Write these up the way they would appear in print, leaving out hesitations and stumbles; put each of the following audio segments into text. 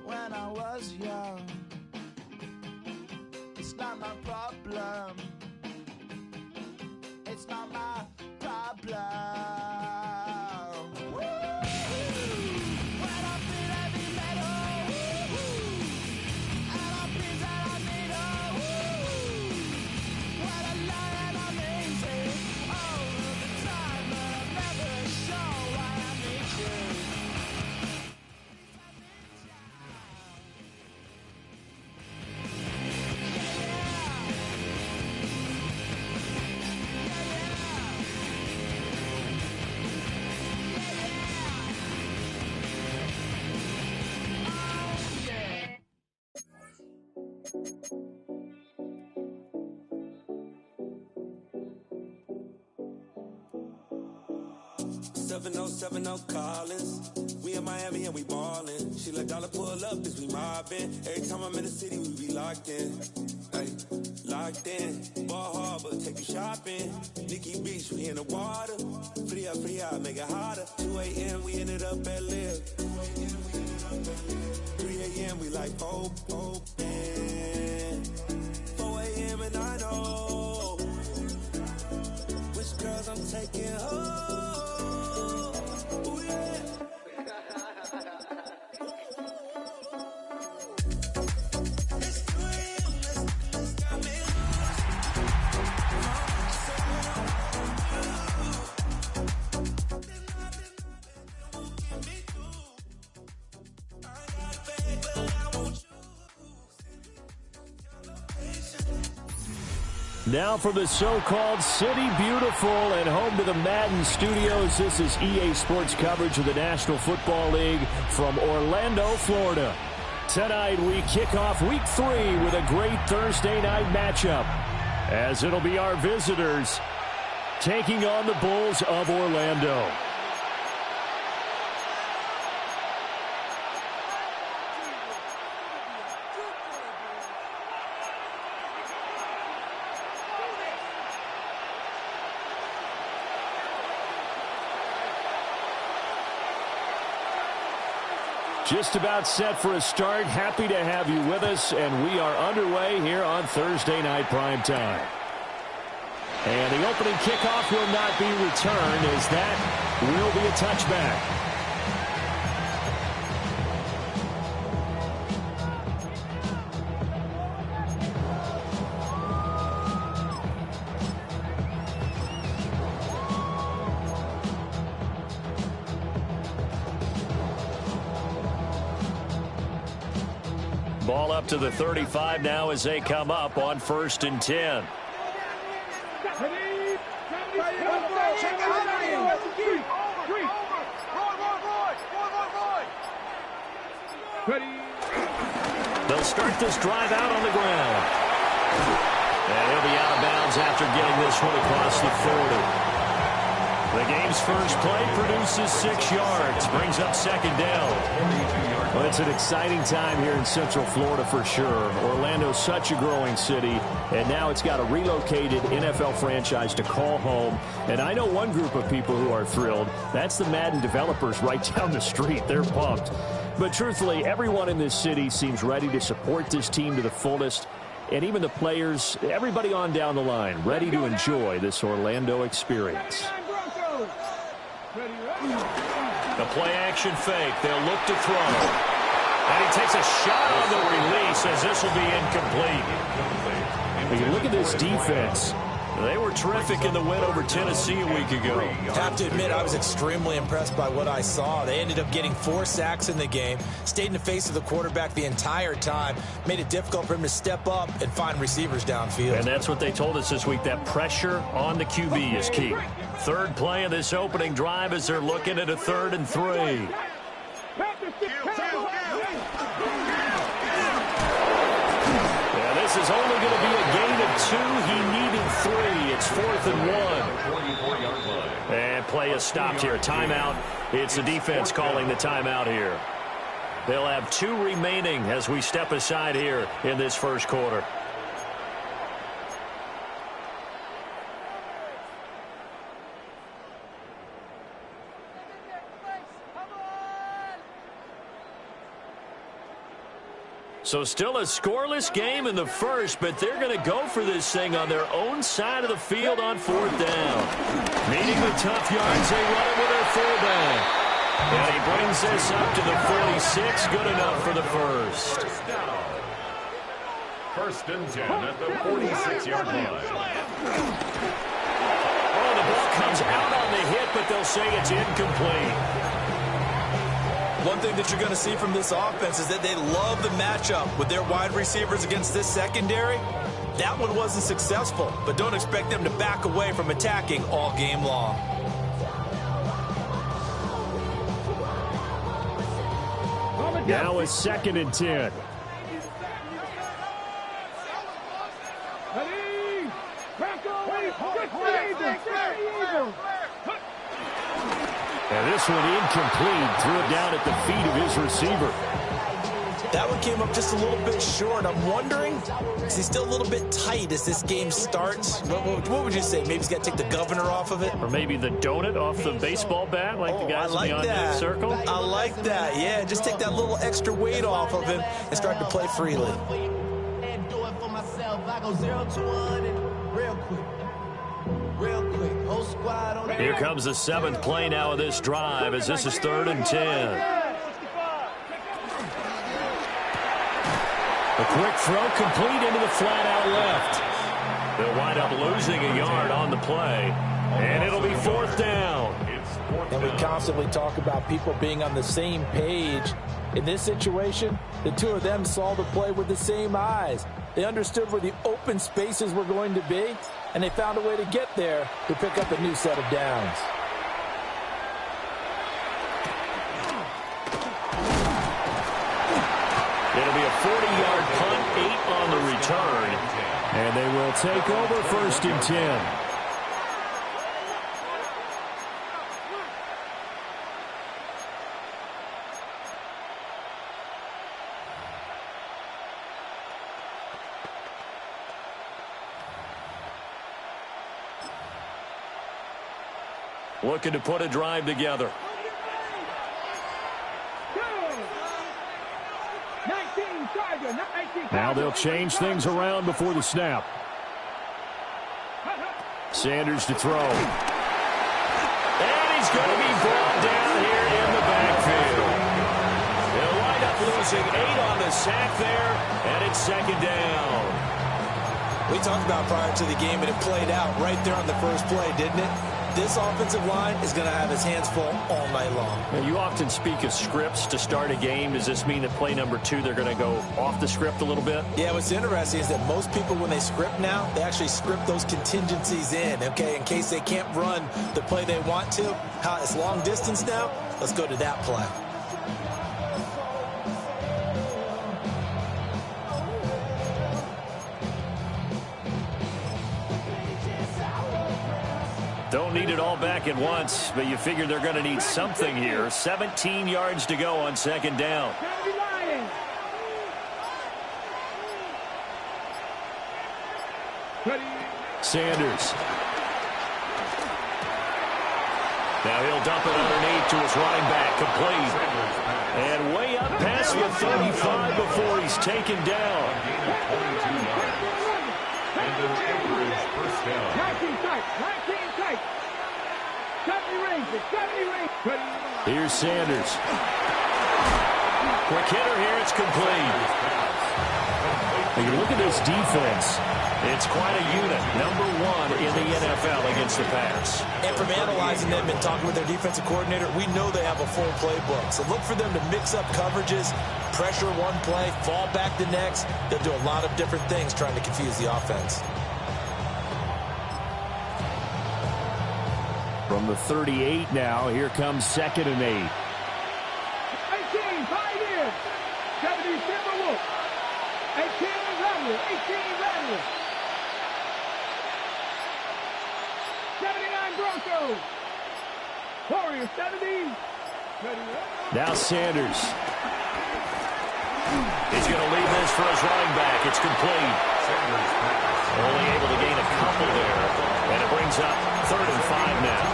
When I was young, it's not my problem. It's not my problem. When I feel heavy metal, and I feel that I need when I lie and I'm easy all of the time, but I'm never sure why I need you. Collins. We in Miami and we ballin'. She let dollar pull up, cause we mobbin'. Every time I'm in the city, we be locked in. Ay, locked in. Ball Harbor, take you shopping. Nikki Beach, we in the water. Fria, make it hotter. 2 a.m., we ended up at Live. 3 a.m., we like Pope. 4 a.m. and I know which girls I'm taking home. Now for the so-called City Beautiful and home to the Madden Studios. This is EA Sports coverage of the National Football League from Orlando, Florida. Tonight we kick off Week 3 with a great Thursday night matchup, as it'll be our visitors taking on the Bulls of Orlando. Just about set for a start. Happy to have you with us, and we are underway here on Thursday Night Primetime. And the opening kickoff will not be returned, as that will be a touchback. Ball up to the 35 now as they come up on 1st and 10. They'll start this drive out on the ground. And he'll be out of bounds after getting this one across the 40. The game's first play produces 6 yards, brings up 2nd down. Well, it's an exciting time here in Central Florida for sure. Orlando's such a growing city, and now it's got a relocated NFL franchise to call home. And I know one group of people who are thrilled. That's the Madden developers right down the street. They're pumped. But truthfully, everyone in this city seems ready to support this team to the fullest. And even the players, everybody on down the line, ready to enjoy this Orlando experience. The play-action fake. They'll look to throw. And he takes a shot on the release as this will be incomplete. When you look at this defense, they were terrific in the win over Tennessee a week ago. Have to admit, I was extremely impressed by what I saw. They ended up getting 4 sacks in the game, stayed in the face of the quarterback the entire time, made it difficult for him to step up and find receivers downfield. And that's what they told us this week, that pressure on the QB is key. Third play of this opening drive as they're looking at a 3rd and 3. Yeah, this is only going to be a gain of 2. He needed 3. It's 4th and 1. And play is stopped here. Timeout. It's the defense calling the timeout here. They'll have 2 remaining as we step aside here in this first quarter. So still a scoreless game in the first, but they're going to go for this thing on their own side of the field on 4th down. Needing the tough yards, they run it with their fullback. And he brings this up to the 46. Good enough for the first. First and 10 at the 46-yard line. Oh, the ball comes out on the hit, but they'll say it's incomplete. One thing that you're going to see from this offense is that they love the matchup with their wide receivers against this secondary. That one wasn't successful, but don't expect them to back away from attacking all game long. Now a 2nd and 10. And this one incomplete. Threw it down at the feet of his receiver. That one came up just a little bit short. I'm wondering, is he still a little bit tight as this game starts? What would you say? Maybe he's got to take the governor off of it? Or maybe the donut off the baseball bat, like the guys beyond the circle? I like that. Yeah, just take that little extra weight off of him and start to play freely. And do it for myself. I go 0 to 1 real quick. Real quick. Whole squad on Here comes the 7th play now of this drive as this is 3rd and 10. A quick throw complete into the flat out left. They'll wind up losing a yard on the play, and it'll be 4th down. And we constantly talk about people being on the same page. In this situation, the two of them saw the play with the same eyes. They understood where the open spaces were going to be, and they found a way to get there to pick up a new set of downs. It'll be a 40-yard punt, 8 on the return, and they will take over 1st and 10. Looking to put a drive together. Now they'll change things around before the snap. Sanders to throw. And he's going to be brought down here in the backfield. They'll wind up losing 8 on the sack there, and it's 2nd down. We talked about prior to the game, and it played out right there on the first play, didn't it? This offensive line is going to have his hands full all night long. Now, you often speak of scripts to start a game. Does this mean that play number 2, they're going to go off the script a little bit? Yeah, what's interesting is that most people, when they script now, they actually script those contingencies in, okay, in case they can't run the play they want to. It's long distance now. Let's go to that play. Don't need it all back at once, but you figure they're going to need something here. 17 yards to go on 2nd down. Sanders. Now he'll dump it underneath to his running back, complete. And way up past the 35 before he's taken down. Here's Sanders. Quick hitter here, it's complete. When you look at this defense, it's quite a unit. Number 1 in the NFL against the pass. And from analyzing them and talking with their defensive coordinator, we know they have a full playbook. So look for them to mix up coverages, pressure one play, fall back the next. They'll do a lot of different things trying to confuse the offense. From the 38 now, here comes 2nd and 8. Wolf. 18 Radler. 79 Broncos. Warriors 70. Now Sanders. He's going to leave this for his running back. It's complete. Only able to gain a couple there. And it brings up 3rd and 5 now.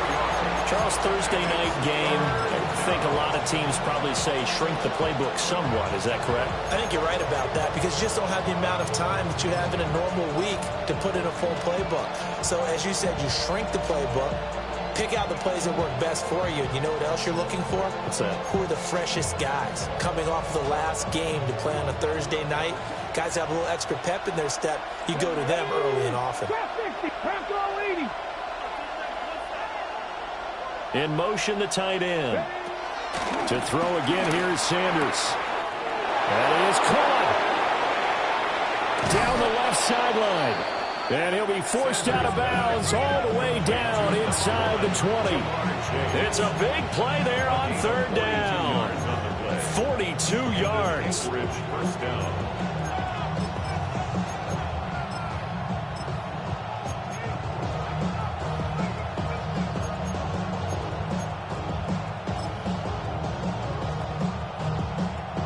Charles, Thursday night game, I think a lot of teams probably say shrink the playbook somewhat. Is that correct? I think you're right about that because you just don't have the amount of time that you have in a normal week to put in a full playbook. So as you said, you shrink the playbook, pick out the plays that work best for you. And you know what else you're looking for? What's that? Who are the freshest guys coming off of the last game to play on a Thursday night? Guys have a little extra pep in their step. You go to them early and often. In motion, the tight end. To throw again, here's Sanders. And he is caught. Down the left sideline. And he'll be forced out of bounds all the way down inside the 20. It's a big play there on 3rd down. 42 yards. First down.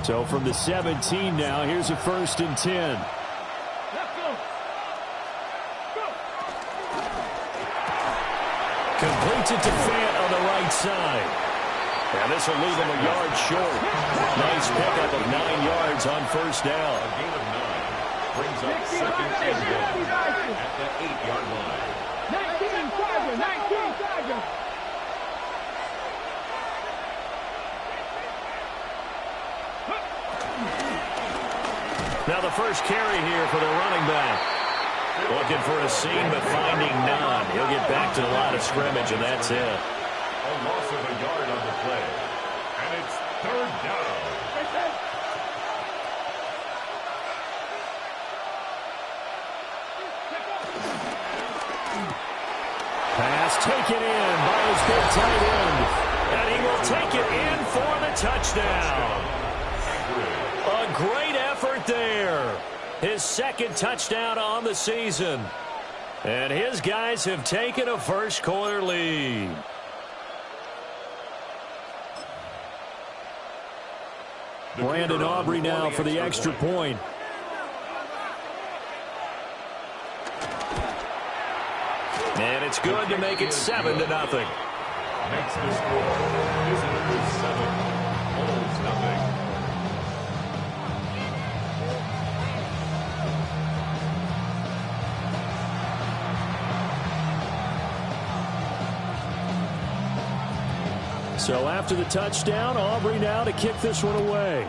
So from the 17 now, here's a 1st and 10. Let's go. Completes it to Fant on the right side. And this will leave him a yard short. Nice pickup of 9 yards on 1st down. A gain of 9 brings up 2nd and 1 at the 8-yard line. 19 Tiger. Now the first carry here for the running back. Looking for a seam, but finding none. He'll get back to the line of scrimmage, and that's it. A loss of a yard on the play. And it's 3rd down. Pass taken in by his big tight end. And he will take it in for the touchdown. A great effort there. His 2nd touchdown on the season. And his guys have taken a first-quarter lead. Brandon Aubrey now for the extra point. And it's good to make it 7-0. Makes the score. Visitors 7, Bulls nothing. So after the touchdown, Aubrey now to kick this one away.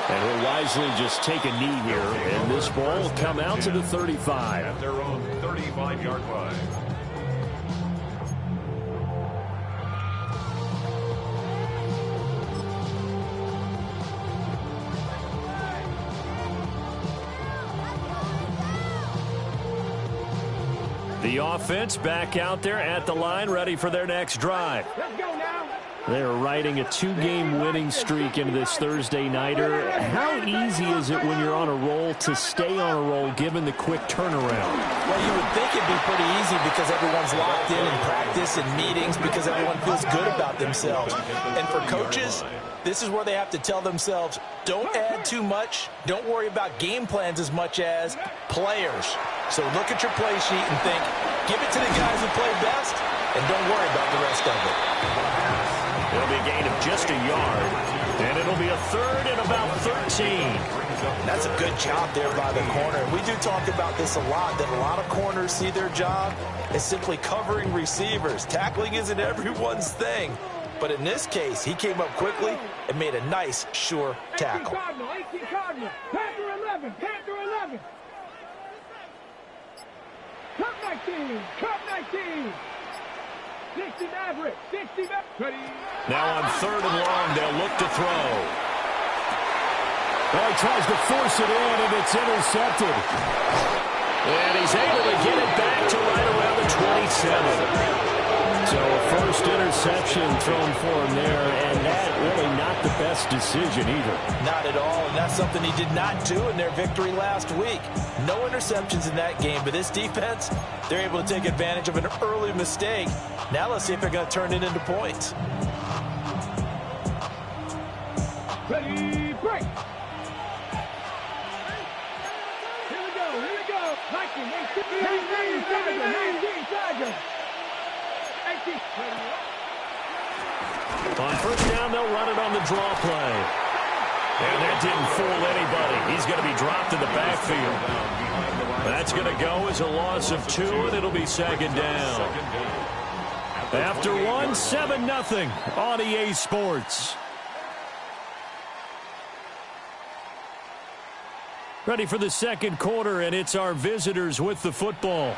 And he'll wisely just take a knee here, and this ball will come out to the 35. At their own 35-yard line. The offense back out there at the line, ready for their next drive. Let's go now. They're riding a 2-game winning streak into this Thursday nighter. How easy is it when you're on a roll to stay on a roll given the quick turnaround? Well, you would think it'd be pretty easy because everyone's locked in practice and meetings because everyone feels good about themselves. And for coaches, this is where they have to tell themselves, don't add too much. Don't worry about game plans as much as players. So look at your play sheet and think, give it to the guys who play best, and don't worry about the rest of it. It'll be a gain of just a yard, and it'll be a 3rd and about 13. That's a good job there by the corner. We do talk about this a lot, that a lot of corners see their job as simply covering receivers. Tackling isn't everyone's thing. But in this case, he came up quickly and made a nice, sure tackle. 18 Cardinal. Panther 11. Panther 11. Cup 19. Cup 19. 60 Maverick. 60 Maverick. Now on 3rd and long, they'll look to throw. Well, he tries to force it in, and it's intercepted. And he's able to get it back to right around the 27. So first interception thrown for him there, and that really not the best decision either. Not at all, and that's something he did not do in their victory last week. No interceptions in that game, but this defense, they're able to take advantage of an early mistake. Now let's see if they're going to turn it into points. Ready, break. Here we go, here we go. Viking, 19 Tiger. On first down, they'll run it on the draw play. And that didn't fool anybody. He's going to be dropped in the backfield. That's going to go as a loss of 2, and it'll be second down. After 1, 7-0 on EA Sports. Ready for the second quarter, and it's our visitors with the football,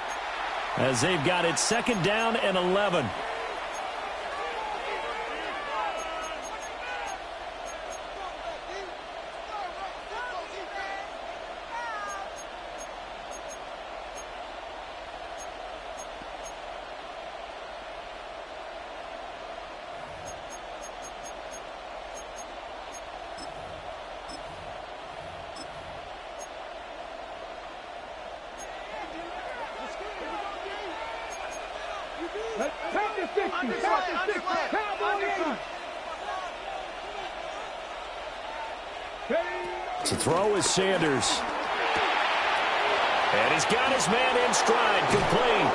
as they've got it second down and 11. To throw is Sanders. And he's got his man in stride, complete.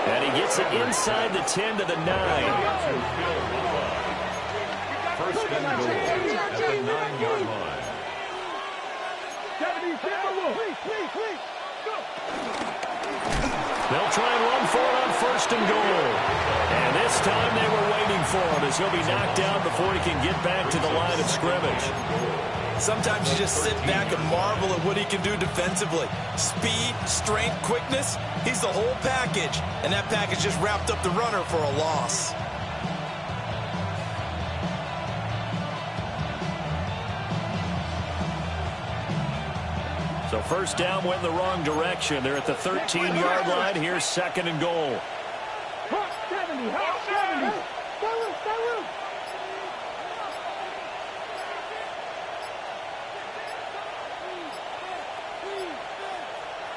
And he gets it inside the 10 to the 9. First and goal at the 9-yard line. They'll try and run for it on first and goal. And this time they were waiting for him, as he'll be knocked down before he can get back to the line of scrimmage. Sometimes you just sit back and marvel at what he can do defensively. Speed, strength, quickness, he's the whole package. And that package just wrapped up the runner for a loss. So first down went in the wrong direction. They're at the 13-yard line. Here's second and goal. Hot 70, hot 70.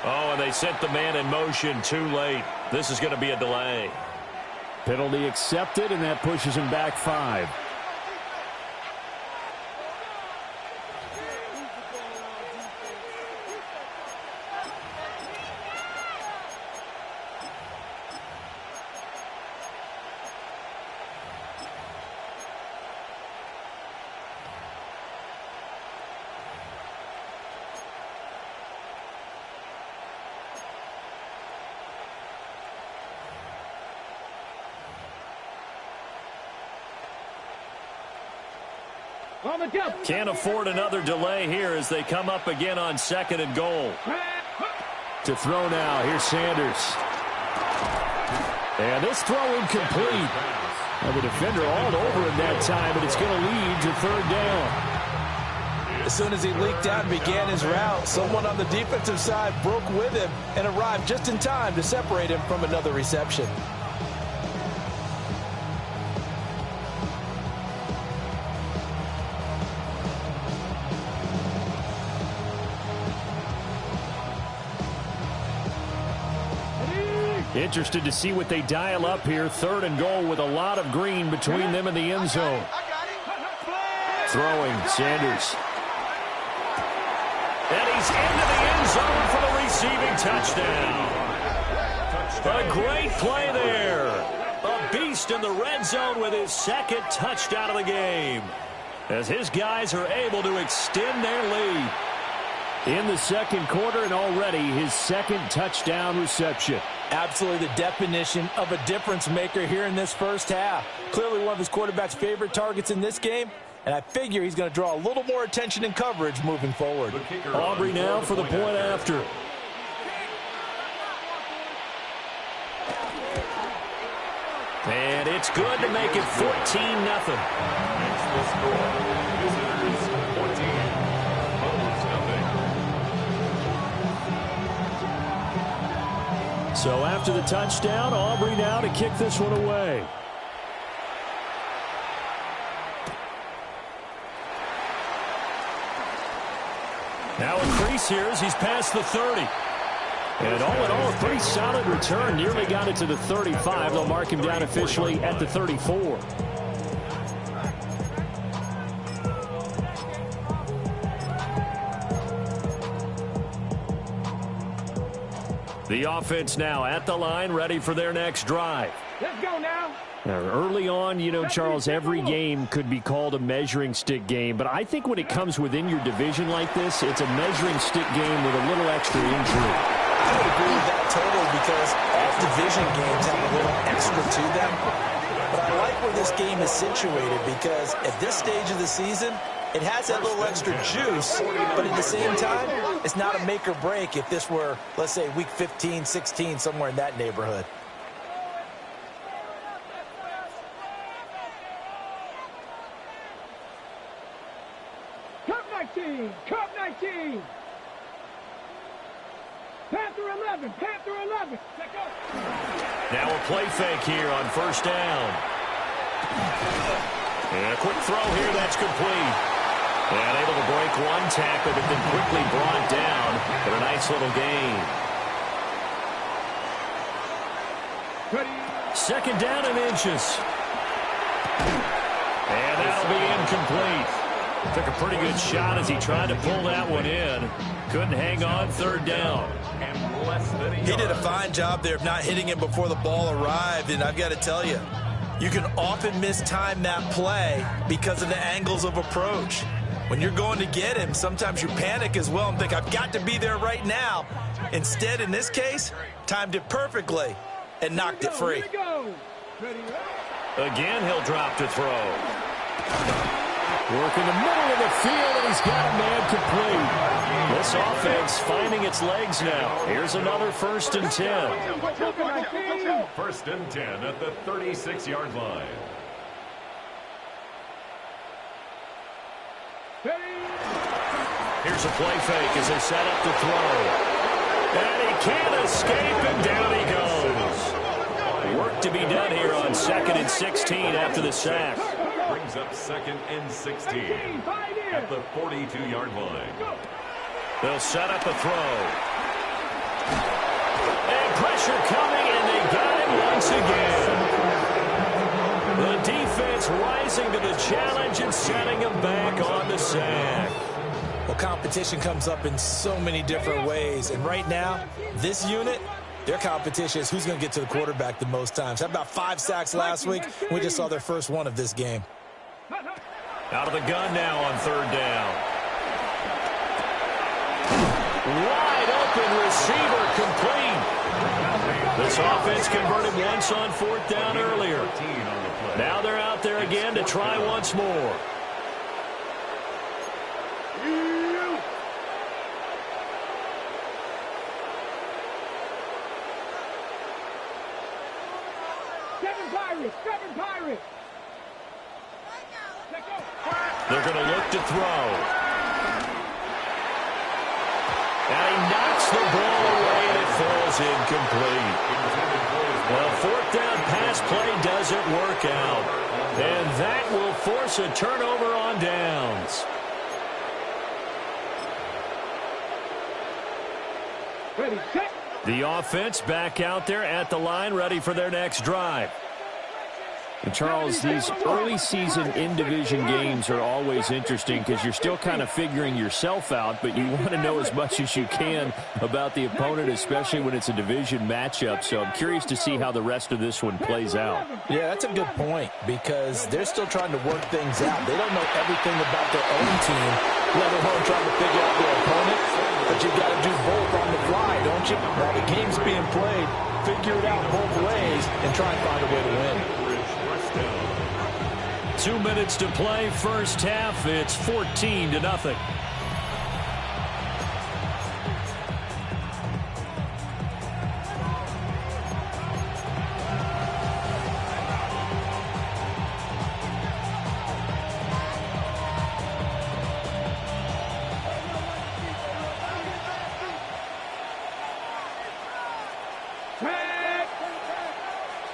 Oh, and they sent the man in motion too late. This is going to be a delay. Penalty accepted, and that pushes him back 5. Can't afford another delay here as they come up again on second and goal. To throw now, here's Sanders. And this throw incomplete. And the defender all over him that time, and it's going to lead to third down. As soon as he leaked out and began his route, someone on the defensive side broke with him and arrived just in time to separate him from another reception. Interested to see what they dial up here. Third and goal with a lot of green between them and the end zone. Throwing, Sanders. And he's into the end zone for the receiving touchdown. A great play there. A beast in the red zone with his second touchdown of the game, as his guys are able to extend their lead. In the second quarter, and already his second touchdown reception. Absolutely the definition of a difference maker here in this first half. Clearly one of his quarterback's favorite targets in this game, and I figure he's going to draw a little more attention and coverage moving forward. Aubrey now for the point after. And it's good to make it 14-0. That's the score. Visitors 14, Foes nothing. So after the touchdown, Aubrey now to kick this one away. Now a crease here as he's past the 30. And all in all, a pretty solid return. Nearly got it to the 35. They'll mark him down officially at the 34. The offense now at the line, ready for their next drive. Let's go now. Early on, you know, Charles, every game could be called a measuring stick game. But I think when it comes within your division like this, it's a measuring stick game with a little extra injury. I would agree with that totally because all division games have a little extra to them. But I like where this game is situated because at this stage of the season, it has that little extra juice, but at the same time, it's not a make or break if this were, let's say, week 15, 16, somewhere in that neighborhood. Cup 19. Cup 19. Panther 11. Panther 11. Let's go. Now a play fake here on first down. And a quick throw here, that's complete. And able to break one tackle, but then quickly brought down for a nice little gain. Second down and inches. And that'll be incomplete. Took a pretty good shot as he tried to pull that one in. Couldn't hang on, third down. He did a fine job there of not hitting him before the ball arrived, and I've got to tell you, you can often mistime that play because of the angles of approach. When you're going to get him, sometimes you panic as well and think, I've got to be there right now. Instead, in this case, timed it perfectly and knocked it free. Again, he'll drop to throw. Work in the middle of the field, and he's got a man complete. This offense finding its legs now. Here's another 1st and 10. 1st and 10 at the 36-yard line. Here's a play fake as they set up to throw. And he can't escape, and down he goes. Work to be done here on 2nd and 16 after the sack. Brings up 2nd and 16 at the 42-yard line. They'll set up a throw. And pressure coming, and they got it once again. The defense rising to the challenge and setting him back on the sack. Well, competition comes up in so many different ways, and right now, this unit, their competition is who's going to get to the quarterback the most times. How about 5 sacks last week? We just saw their first one of this game. Out of the gun now on 3rd down. Wide open receiver complete. This offense converted once on 4th down earlier. Now they're out there again to try once more. Seven Pirates. They're going to look to throw. And he knocks the ball away, and it falls incomplete. Well, 4th down pass play doesn't work out. And that will force a turnover on downs. Ready, set. The offense back out there at the line, ready for their next drive. And Charles, these early season in-division games are always interesting because you're still kind of figuring yourself out, but you want to know as much as you can about the opponent, especially when it's a division matchup. So I'm curious to see how the rest of this one plays out. Yeah, that's a good point because they're still trying to work things out. They don't know everything about their own team, let alone trying to figure out their opponent. But you've got to do both on the fly, don't you? While the game's being played, figure it out both ways and try and find a way to win. 2 minutes to play, first half. It's 14-0.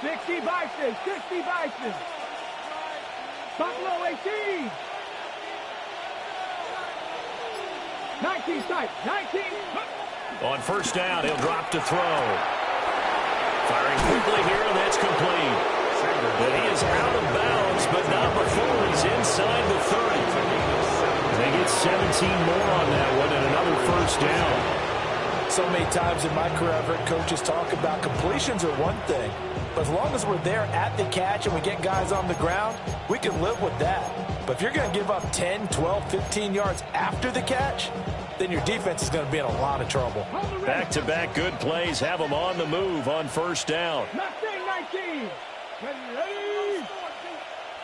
60 Bison, 60 Bison. Buffalo 18. 19 tight, 19. On first down, he'll drop to throw. Firing quickly here, and that's complete. But he is out of bounds, but not before he's inside the 30. They get 17 more on that one and another first down. So many times in my career, I've heard coaches talk about completions are one thing, but as long as we're there at the catch and we get guys on the ground, we can live with that. But if you're going to give up 10, 12, 15 yards after the catch, then your defense is going to be in a lot of trouble. Back-to-back good plays have them on the move on first down. Mustang 19. Ready.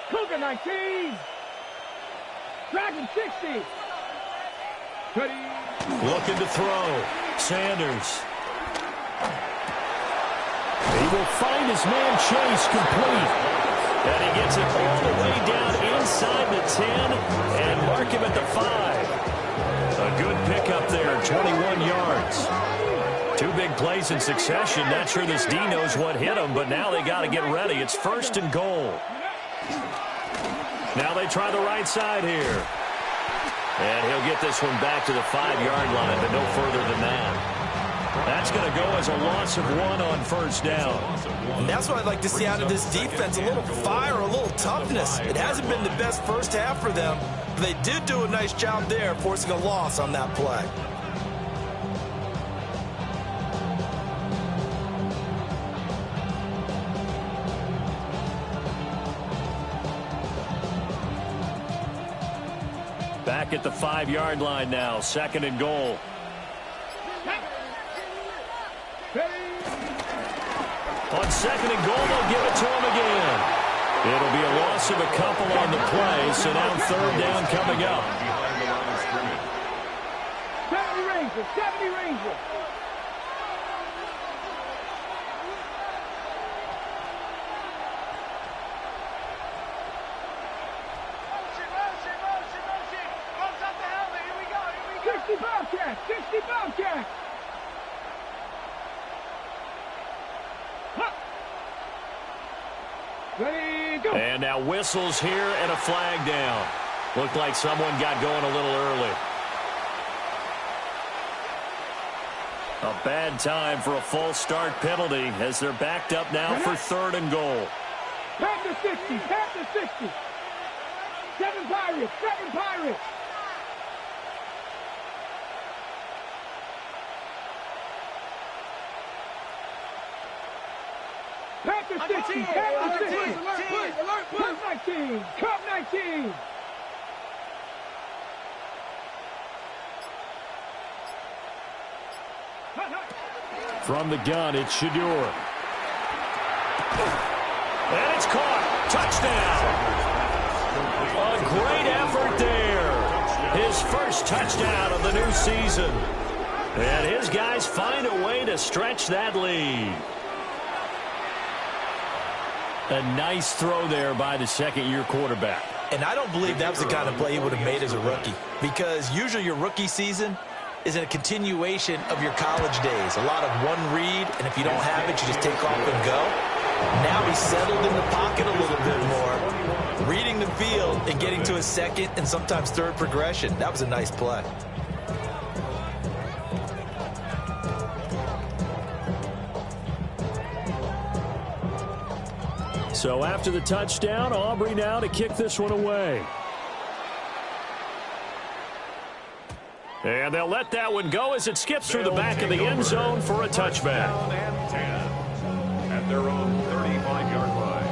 Cougar 19. Dragon 60. Ready. Looking to throw. Sanders. He will find his man Chase complete. And he gets it all the way down inside the 10 and mark him at the 5. A good pickup there, 21 yards. Two big plays in succession. Not sure this D knows what hit him, but now they got to get ready. It's first and goal. Now they try the right side here. And he'll get this one back to the 5-yard line, but no further than that. That's going to go as a loss of 1 on first down. And that's what I'd like to see out of this defense, a little fire, a little toughness. It hasn't been the best first half for them, but they did do a nice job there, forcing a loss on that play. Back at the 5-yard line now, second and goal. On second and goal, they'll give it to him again. It'll be a loss of a couple on the play, so now third down coming up. 70 Rangers, 70 Rangers. Bobcat, 60 Bobcat. Ready, go. And now whistles here and a flag down. Looked like someone got going a little early. A bad time for a false start penalty as they're backed up now for third and goal. Panther 60, Panther 60. 7 Pirates, 7 Pirates. Panther 60, Panther 60. Alert, Cub 19, Cub 19. From the gun, it's Shedeur. And it's caught. Touchdown. A great effort there. His first touchdown of the new season. And his guys find a way to stretch that lead. A nice throw there by the second-year quarterback. And I don't believe that was the kind of play he would have made as a rookie, because usually your rookie season is a continuation of your college days. A lot of one read, and if you don't have it, you just take off and go. Now he's settled in the pocket a little bit more, reading the field and getting to his second and sometimes third progression. That was a nice play. So after the touchdown, Aubrey now to kick this one away. And they'll let that one go as it skips through the back of the end zone for a touchback. And 10 at their own 35-yard line.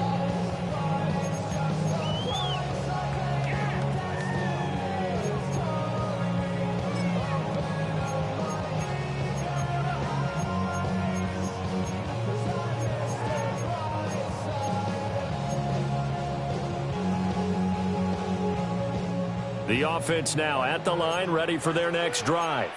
The offense now at the line, ready for their next drive.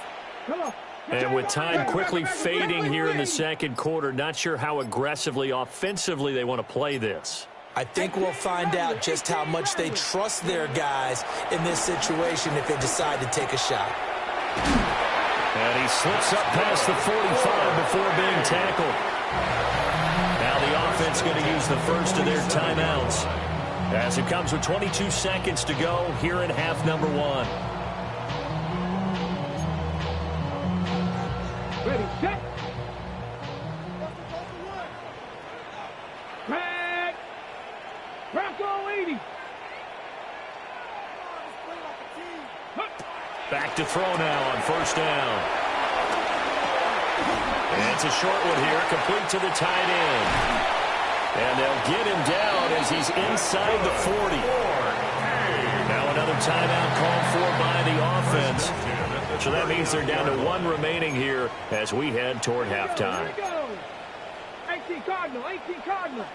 And with time quickly fading here in the second quarter, not sure how aggressively, offensively they want to play this. I think we'll find out just how much they trust their guys in this situation if they decide to take a shot. And he slips up past the 45 before being tackled. Now the offense State's going to use the first of their timeouts, as it comes with 22 seconds to go here in half number 1. Ready, set. Back. Bronco 80. Back to throw now on first down. And it's a short one here, complete to the tight end. And they'll get him down as he's inside the 40. Now another timeout called for by the offense. So that means they're down to 1 remaining here as we head toward halftime. Here we go. 18 Cardinal, 18 Cardinal.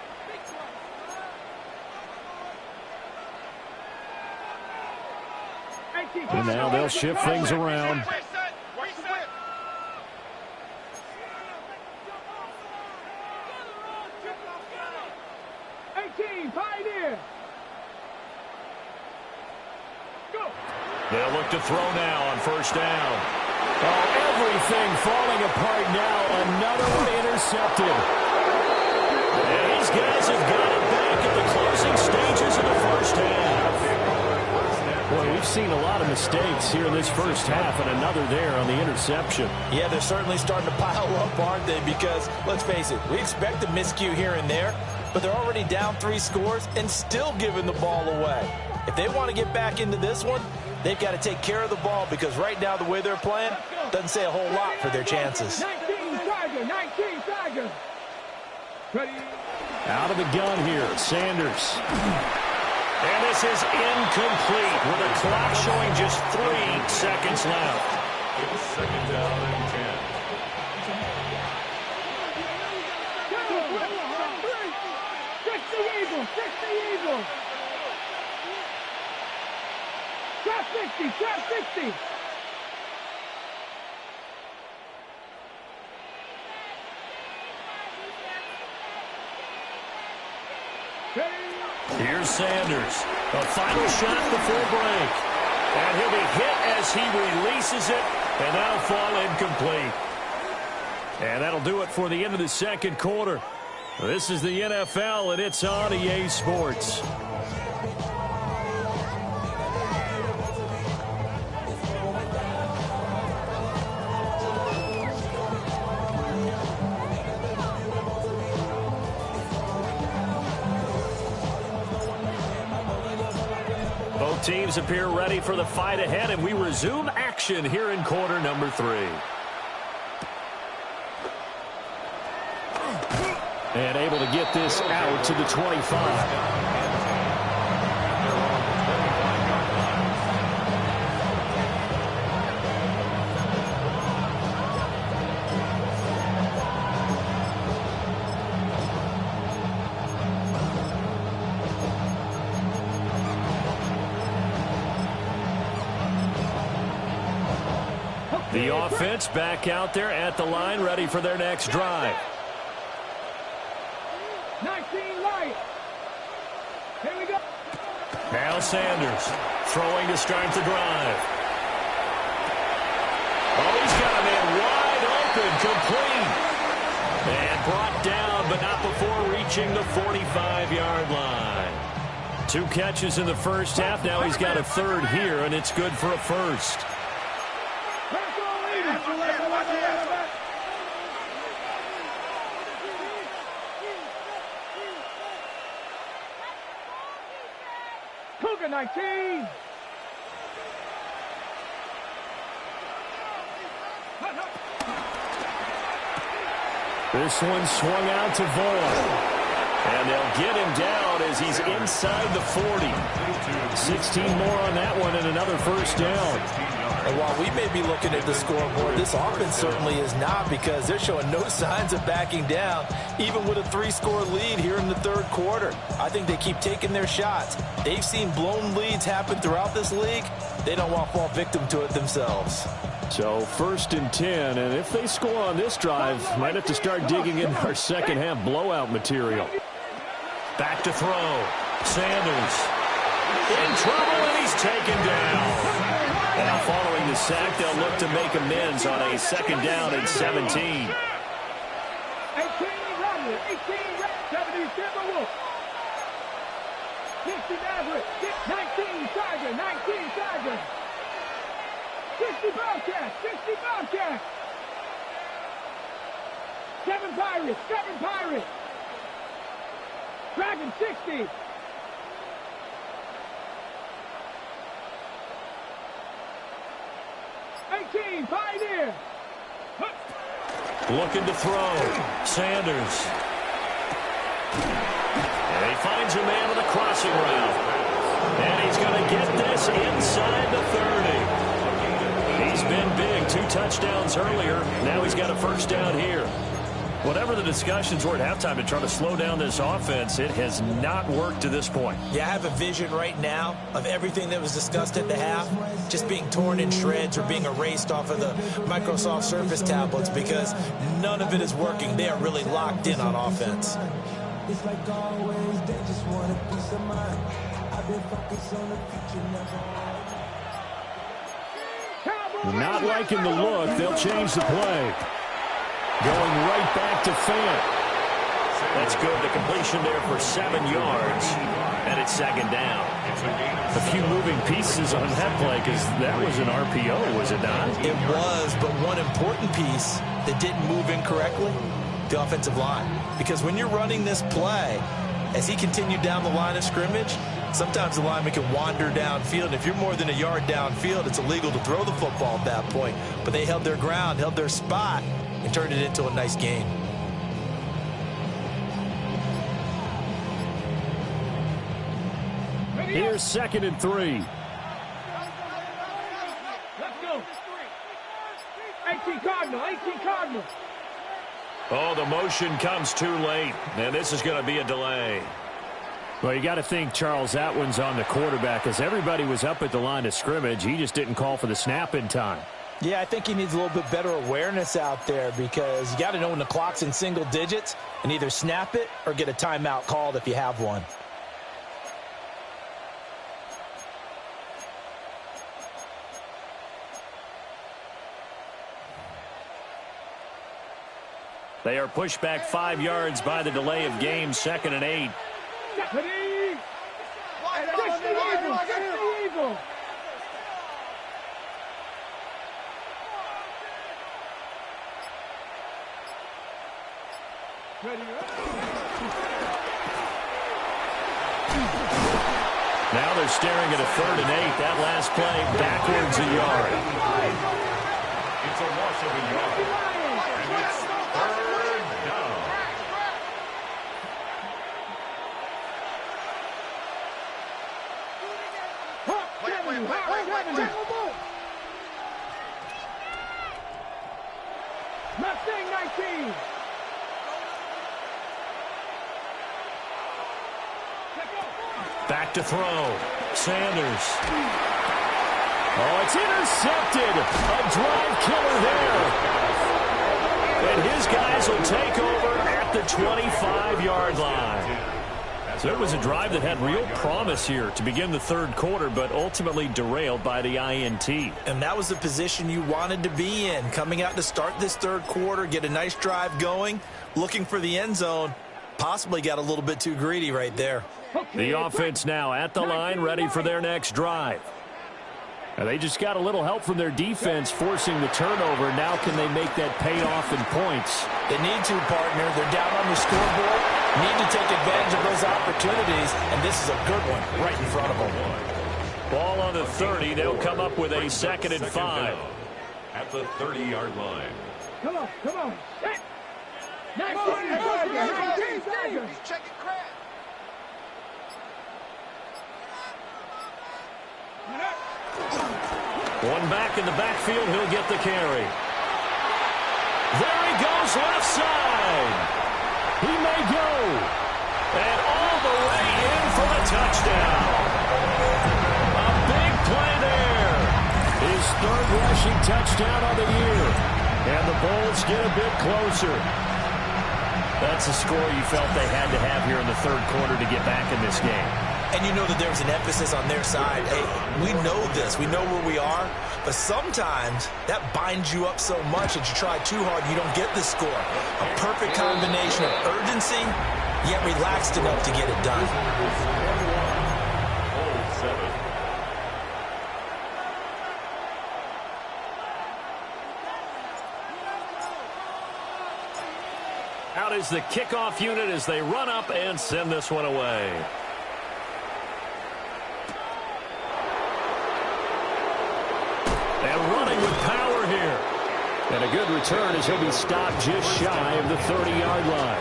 And now they'll shift things around. Reset. 18, Pioneer. Go. They'll look to throw now on first down. Oh, everything falling apart now. Another one intercepted. And these guys have got it back at the closing stages of the first half. Boy, we've seen a lot of mistakes here in this first half, and another there on the interception. Yeah, they're certainly starting to pile up, aren't they? Because, let's face it, we expect a miscue here and there, but they're already down 3 scores and still giving the ball away. If they want to get back into this one, they've got to take care of the ball, because right now the way they're playing doesn't say a whole lot for their chances. 19 Tiger. Ready. Out of the gun here, Sanders. And this is incomplete with the clock showing just 3 seconds left. It's second down and 10. Fix the Eagle. Trap 60. Here's Sanders. A final shot before break. And he'll be hit as he releases it, and that'll fall incomplete. And that'll do it for the end of the second quarter. This is the NFL, and it's on EA Sports. Both teams appear ready for the fight ahead, and we resume action here in quarter number 3. And able to get this out to the 25. The offense back out there at the line, ready for their next drive. 19 Light. Here we go. Now Sanders throwing to start the drive. Oh, he's got a man wide open, complete. And brought down, but not before reaching the 45-yard line. 2 catches in the first half. Now he's got a third here, and it's good for a first. Cougar 19. This one swung out to Vaughn. And they'll get him down as he's inside the 40. 16 more on that one and another first down. And while we may be looking at the scoreboard, this offense certainly is not, because they're showing no signs of backing down, even with a 3-score lead here in the third quarter. I think they keep taking their shots. They've seen blown leads happen throughout this league. They don't want to fall victim to it themselves. So 1st and 10, and if they score on this drive, might have to start digging in our second half blowout material. Back to throw. Sanders in trouble, and he's taken down. Now following the sack, they'll look to make amends on a 2nd down and 17. 18 Robinson. Steelers. 18, 70 Timberwolves. 60 Mavericks. 19 Tigers. 19 Tigers. 60 Bobcats. 60 Bobcats. 7 Pirates. 7 Pirates. Dragon 60. 18 Pioneer. Looking to throw. Sanders. And he finds a man on the crossing route. And he's going to get this inside the 30. He's been big. 2 touchdowns earlier. Now he's got a first down here. Whatever the discussions were at halftime to try to slow down this offense, it has not worked to this point. Yeah, I have a vision right now of everything that was discussed at the half just being torn in shreds or being erased off of the Microsoft Surface tablets because none of it is working. They are really locked in on offense. It's like always, they just want a piece of mind. I've been focused on the future, never. Not liking the look. They'll change the play. Going right back to Fant. That's good. The completion there for 7 yards. And it's second down. A few moving pieces on that play because that was an RPO, was it not? It was, but one important piece that didn't move incorrectly, the offensive line. Because when you're running this play, as he continued down the line of scrimmage, sometimes the lineman can wander downfield. And if you're more than a yard downfield, it's illegal to throw the football at that point. But they held their ground, held their spot, and turned it into a nice game. Here's 2nd and 3. Let's go. 18 Cardinal. 18 Cardinal. Oh, the motion comes too late. And this is going to be a delay. Well, you got to think, Charles, that one's on the quarterback as everybody was up at the line of scrimmage. He just didn't call for the snap in time. Yeah, I think he needs a little bit better awareness out there because you got to know when the clock's in single digits and either snap it or get a timeout called if you have one. They are pushed back 5 yards by the delay of game, 2nd and 8. Now they're staring at a 3rd and 8. That last play backwards a yard. It's a loss of a yard. And it's 3rd down. Mustang 19. Back to throw. Sanders. Oh, it's intercepted. A drive killer there. And his guys will take over at the 25-yard line. So it was a drive that had real promise here to begin the 3rd quarter, but ultimately derailed by the INT. And that was the position you wanted to be in, coming out to start this 3rd quarter, get a nice drive going, looking for the end zone. Possibly got a little bit too greedy right there. The offense now at the line, ready for their next drive. And they just got a little help from their defense forcing the turnover. Now can they make that pay off in points? They need to, partner. They're down on the scoreboard. Need to take advantage of those opportunities, and this is a good one right in front of them. Ball on the 30. They'll come up with a 2nd and 5. At the 30-yard line. Come on, come on. 19 Tigers. He's checking crap. One back in the backfield. He'll get the carry. There he goes, left side. He may go. And all the way in for the touchdown. A big play there. His 3rd rushing touchdown of the year. And the Bulls get a bit closer. That's a score you felt they had to have here in the 3rd quarter to get back in this game. and you know that there's an emphasis on their side. Hey, we know this. We know where we are. But sometimes that binds you up so much that you try too hard, you don't get the score. A perfect combination of urgency, yet relaxed enough to get it done. Out is the kickoff unit as they run up and send this one away. And running with power here. And a good return as he'll be stopped just shy of the 30-yard line.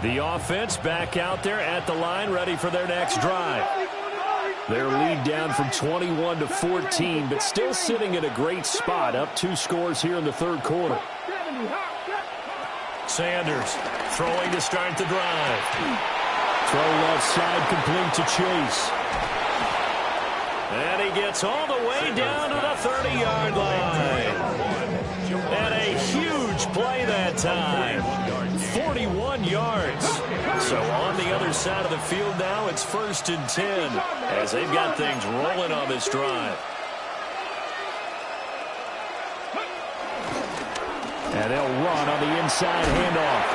The offense back out there at the line, ready for their next drive. Their lead down from 21 to 14, but still sitting at a great spot, up 2 scores here in the third quarter. Sanders throwing to start the drive. Throw left side complete to Chase. And he gets all the way down to the 30-yard line. And a huge play that time. 41 yards. So on the other side of the field now, it's 1st and 10 as they've got things rolling on this drive. And they'll run on the inside handoff.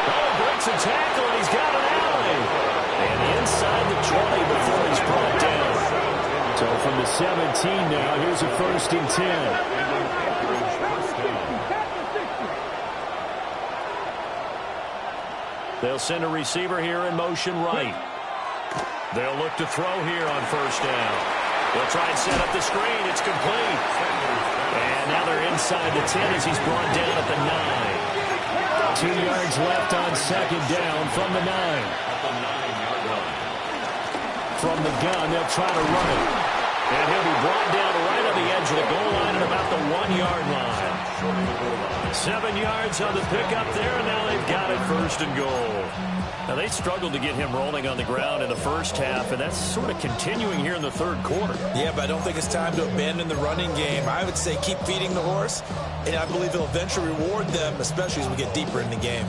Oh, breaks a tackle, and he's got an alley. And inside the 20 before he's brought down. So from the 17 now, here's a 1st and 10. They'll send a receiver here in motion right. They'll look to throw here on 1st down. They'll try and set up the screen. It's complete. And now they're inside the 10 as he's brought down at the 9. 2 yards left on 2nd down from the 9. From the gun, they'll try to run it. And he'll be brought down right on the edge of the goal line at about the 1-yard line. 7 yards on the pickup there, and now they've got it 1st and goal. Now, they struggled to get him rolling on the ground in the first half, and that's sort of continuing here in the third quarter. Yeah, but I don't think it's time to abandon the running game. I would say keep feeding the horse, and I believe it'll eventually reward them, especially as we get deeper in the game.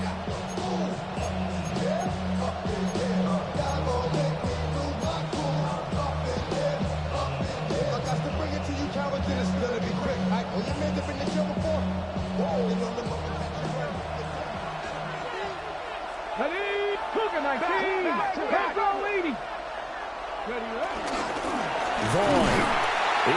Vaughn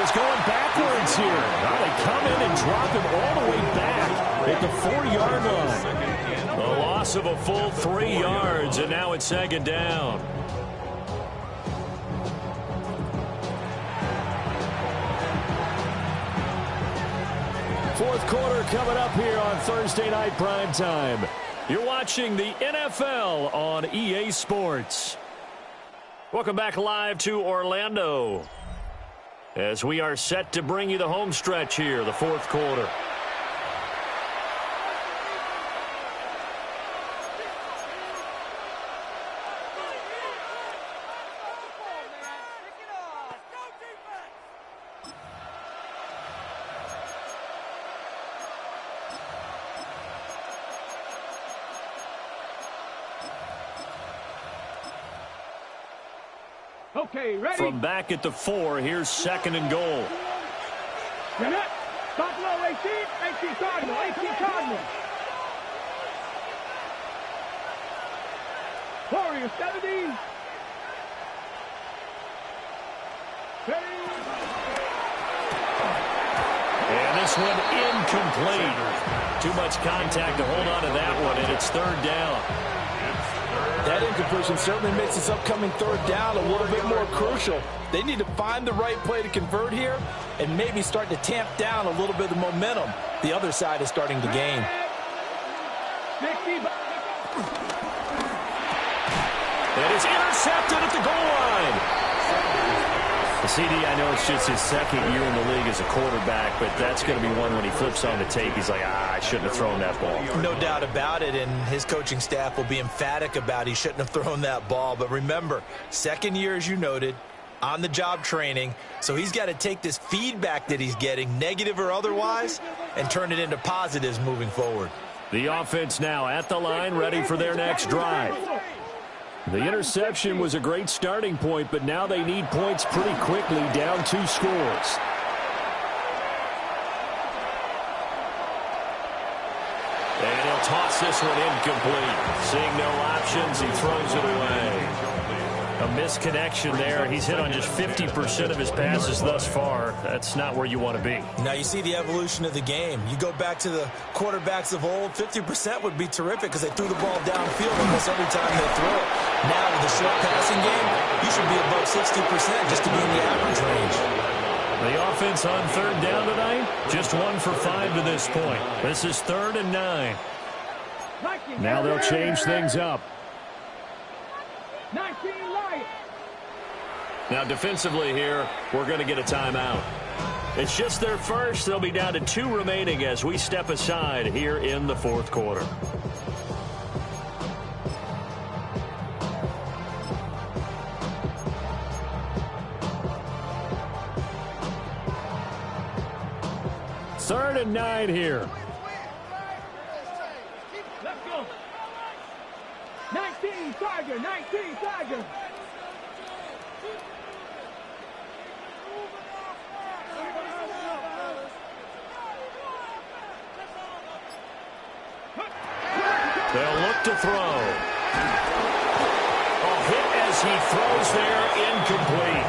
is going backwards here. Now they come in and drop him all the way back at the 4-yard line. A loss of a full 3 yards, and now it's 2nd down. Fourth quarter coming up here on Thursday Night Primetime. You're watching the NFL on EA Sports. Welcome back live to Orlando as we are set to bring you the home stretch here, the fourth quarter. Okay, ready? From back at the 4, here's 2nd and goal. Stop low, 18 Cardinal, 18 Cardinal. Warrior 70. And this one incomplete. Too much contact to hold on to that one, and it's 3rd down. That incompletion certainly makes this upcoming 3rd down a little bit more crucial. They need to find the right play to convert here and maybe start to tamp down a little bit of the momentum the other side is starting to gain. That is intercepted at the goal line. The CD, I know it's just his 2nd year in the league as a quarterback, but that's going to be one when he flips on the tape. He's like, I shouldn't have thrown that ball. No doubt about it, and his coaching staff will be emphatic about he shouldn't have thrown that ball. But remember, 2nd year, as you noted, on-the-job training, so he's got to take this feedback that he's getting, negative or otherwise, and turn it into positives moving forward. The offense now at the line, ready for their next drive. The interception was a great starting point, but now they need points pretty quickly, down 2 scores. And he'll toss this one incomplete. Seeing no options, he throws it away. A misconnection there. He's hit on just 50% of his passes thus far. That's not where you want to be. Now you see the evolution of the game. You go back to the quarterbacks of old, 50% would be terrific because they threw the ball downfield almost every time they throw it. Now with the short passing game, you should be above 60% just to be in the average range. The offense on 3rd down tonight, just 1 for 5 to this point. This is 3rd and 9. Now they'll change things up. 19 Lions. Now defensively here, we're going to get a timeout. It's just their first. They'll be down to 2 remaining as we step aside here in the 4th quarter. Third and 9 here. Let's go. 19 Tiger, 19 Tiger. They'll look to throw. A hit as he throws there, incomplete.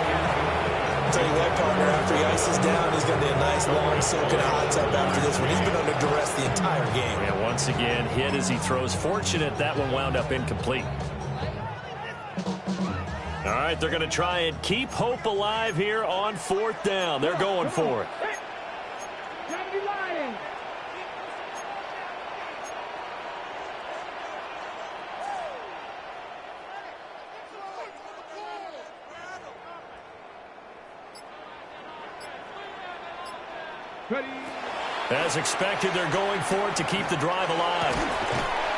I'll tell you what, partner, after he ices down, he's going to be a nice long soak in a hot tub after this one. He's been under duress the entire game. And once again, hit as he throws. Fortunate that one wound up incomplete. All right, they're going to try and keep hope alive here on 4th down. They're going for it. As expected, they're going for it to keep the drive alive.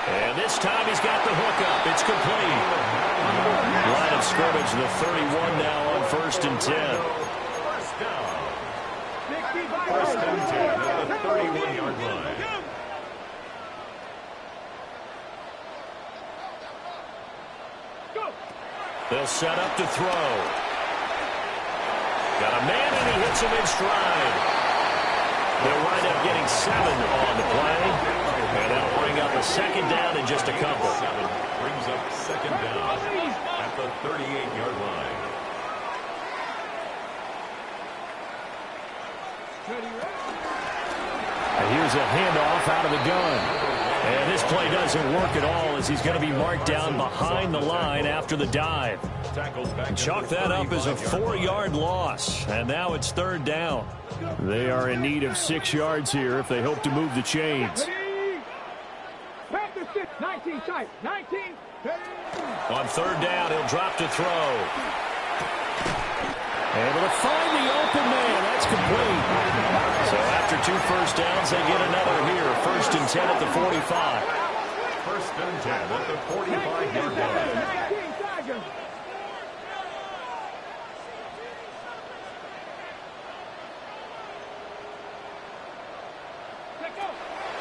And this time he's got the hook up. It's complete. Line of scrimmage, the 31 now on 1st and 10. First and 10 at the 31-yard line. They'll set up to throw. Got a man and he hits him in stride. They'll wind up getting 7 on the play. And that'll bring up a 2nd down in just a couple. 7 brings up 2nd down at the 38-yard line. And here's a handoff out of the gun. And this play doesn't work at all as he's going to be marked down behind the line after the dive. Chalk that up as a 4-yard loss. And now it's 3rd down. They are in need of 6 yards here if they hope to move the chains. 19 tight, 19. On 3rd down, he'll drop to throw. Able to find the open man. That's complete. So after 2 first downs, they get another here. 1st and 10 at the 45. 1st and 10 at the 45-yard line. 19 Tiger.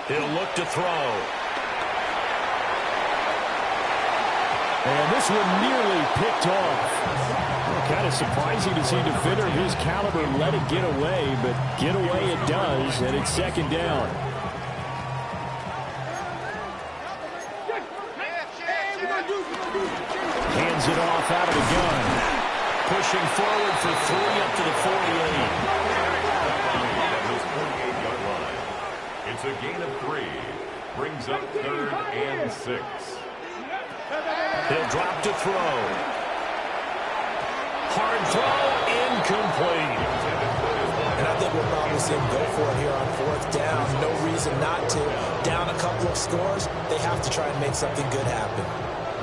He'll look to throw. And this one nearly picked off. Kind of surprising to see a defender of his caliber let it get away, but get away it does, and it's 2nd down. Hands it off out of the gun. Pushing forward for 3 up to the 48. It's a gain of 3. Brings up 3rd and 6. He'll drop to throw. Hard throw, incomplete. And I think we'll probably see him go for it here on 4th down. No reason not to. Down a couple of scores, they have to try and make something good happen.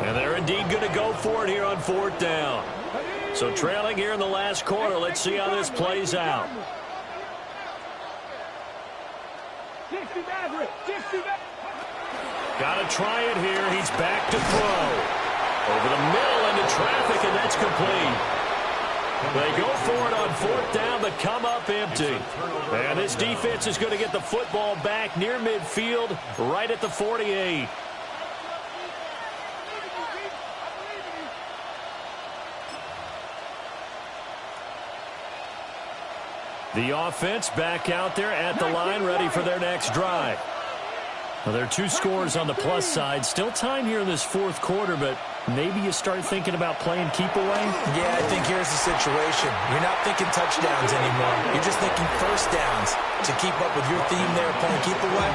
And they're indeed going to go for it here on 4th down. So trailing here in the last quarter, let's see how this plays out. Got to try it here. He's back to throw. Over the middle into traffic, and that's complete. They go for it on 4th down, but come up empty. And this defense is going to get the football back near midfield, right at the 48. The offense back out there at the line, ready for their next drive. Well, there are 2 scores on the plus side. Still time here in this 4th quarter, but maybe you start thinking about playing keep away? Yeah, I think here's the situation. You're not thinking touchdowns anymore. You're just thinking first downs. To keep up with your theme there, playing keep away,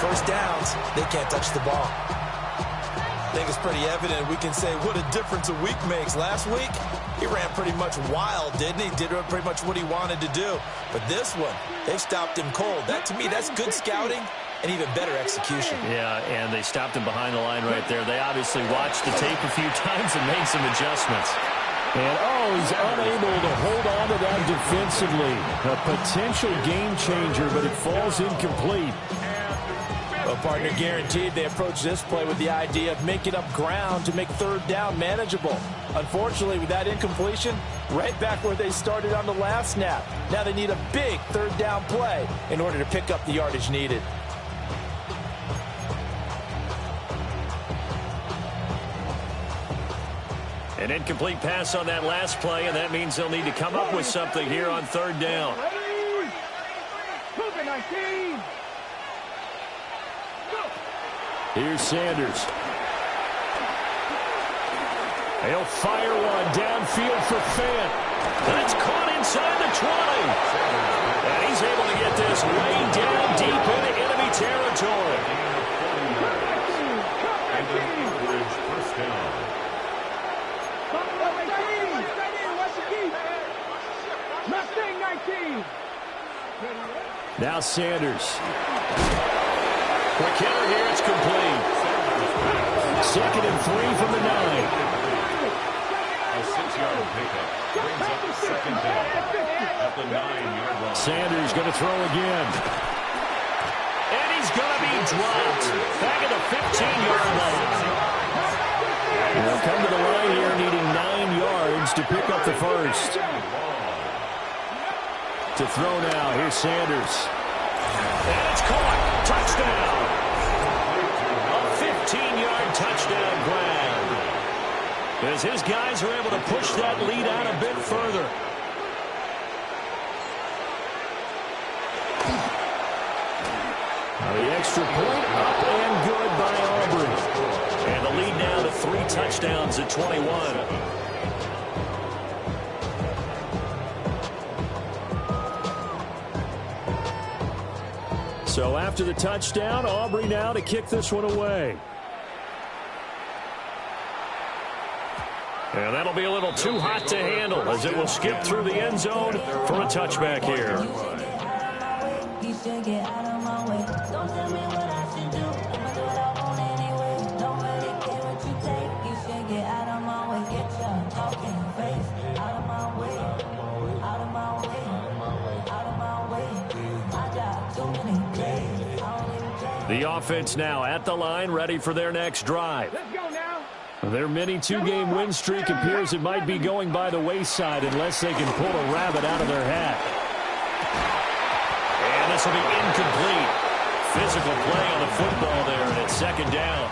first downs, they can't touch the ball. I think it's pretty evident. We can say what a difference a week makes. Last week, he ran pretty much wild, didn't he? Did pretty much what he wanted to do. But this one, they've stopped him cold. That, to me, that's good scouting and even better execution. Yeah, and they stopped him behind the line right there. They obviously watched the tape a few times and made some adjustments. And, he's unable to hold on to that defensively. A potential game changer, but it falls incomplete. Well, partner, guaranteed they approach this play with the idea of making up ground to make 3rd down manageable. Unfortunately, with that incompletion, right back where they started on the last snap. Now they need a big 3rd down play in order to pick up the yardage needed. An incomplete pass on that last play, and that means they'll need to come up with something here on 3rd down. Here's Sanders. He'll fire one downfield for Fant. That's caught inside the 20. And he's able to get this way down deep into enemy territory. First down. Now Sanders. Quick hitter here, it's complete. 2nd and 3 from the 9. A 6-yard pickup brings up 2nd down at the 9-yard line. Sanders going to throw again. And he's going to be dropped. Back at the 15-yard line. They'll come to the line here needing 9 yards to pick up the first. To throw now, here's Sanders. And it's caught. Touchdown. A 15-yard touchdown grab. As his guys are able to push that lead out a bit further. The extra point up and good by Aubrey. And the lead now to 3 touchdowns at 21. So after the touchdown, Aubrey now to kick this one away. And that'll be a little too hot to handle as it will skip through the end zone for a touchback here. The offense now at the line, ready for their next drive. Let's go now. Their mini 2-game win streak appears it might be going by the wayside unless they can pull a rabbit out of their hat. And this will be incomplete. Physical play on the football there, and it's 2nd down.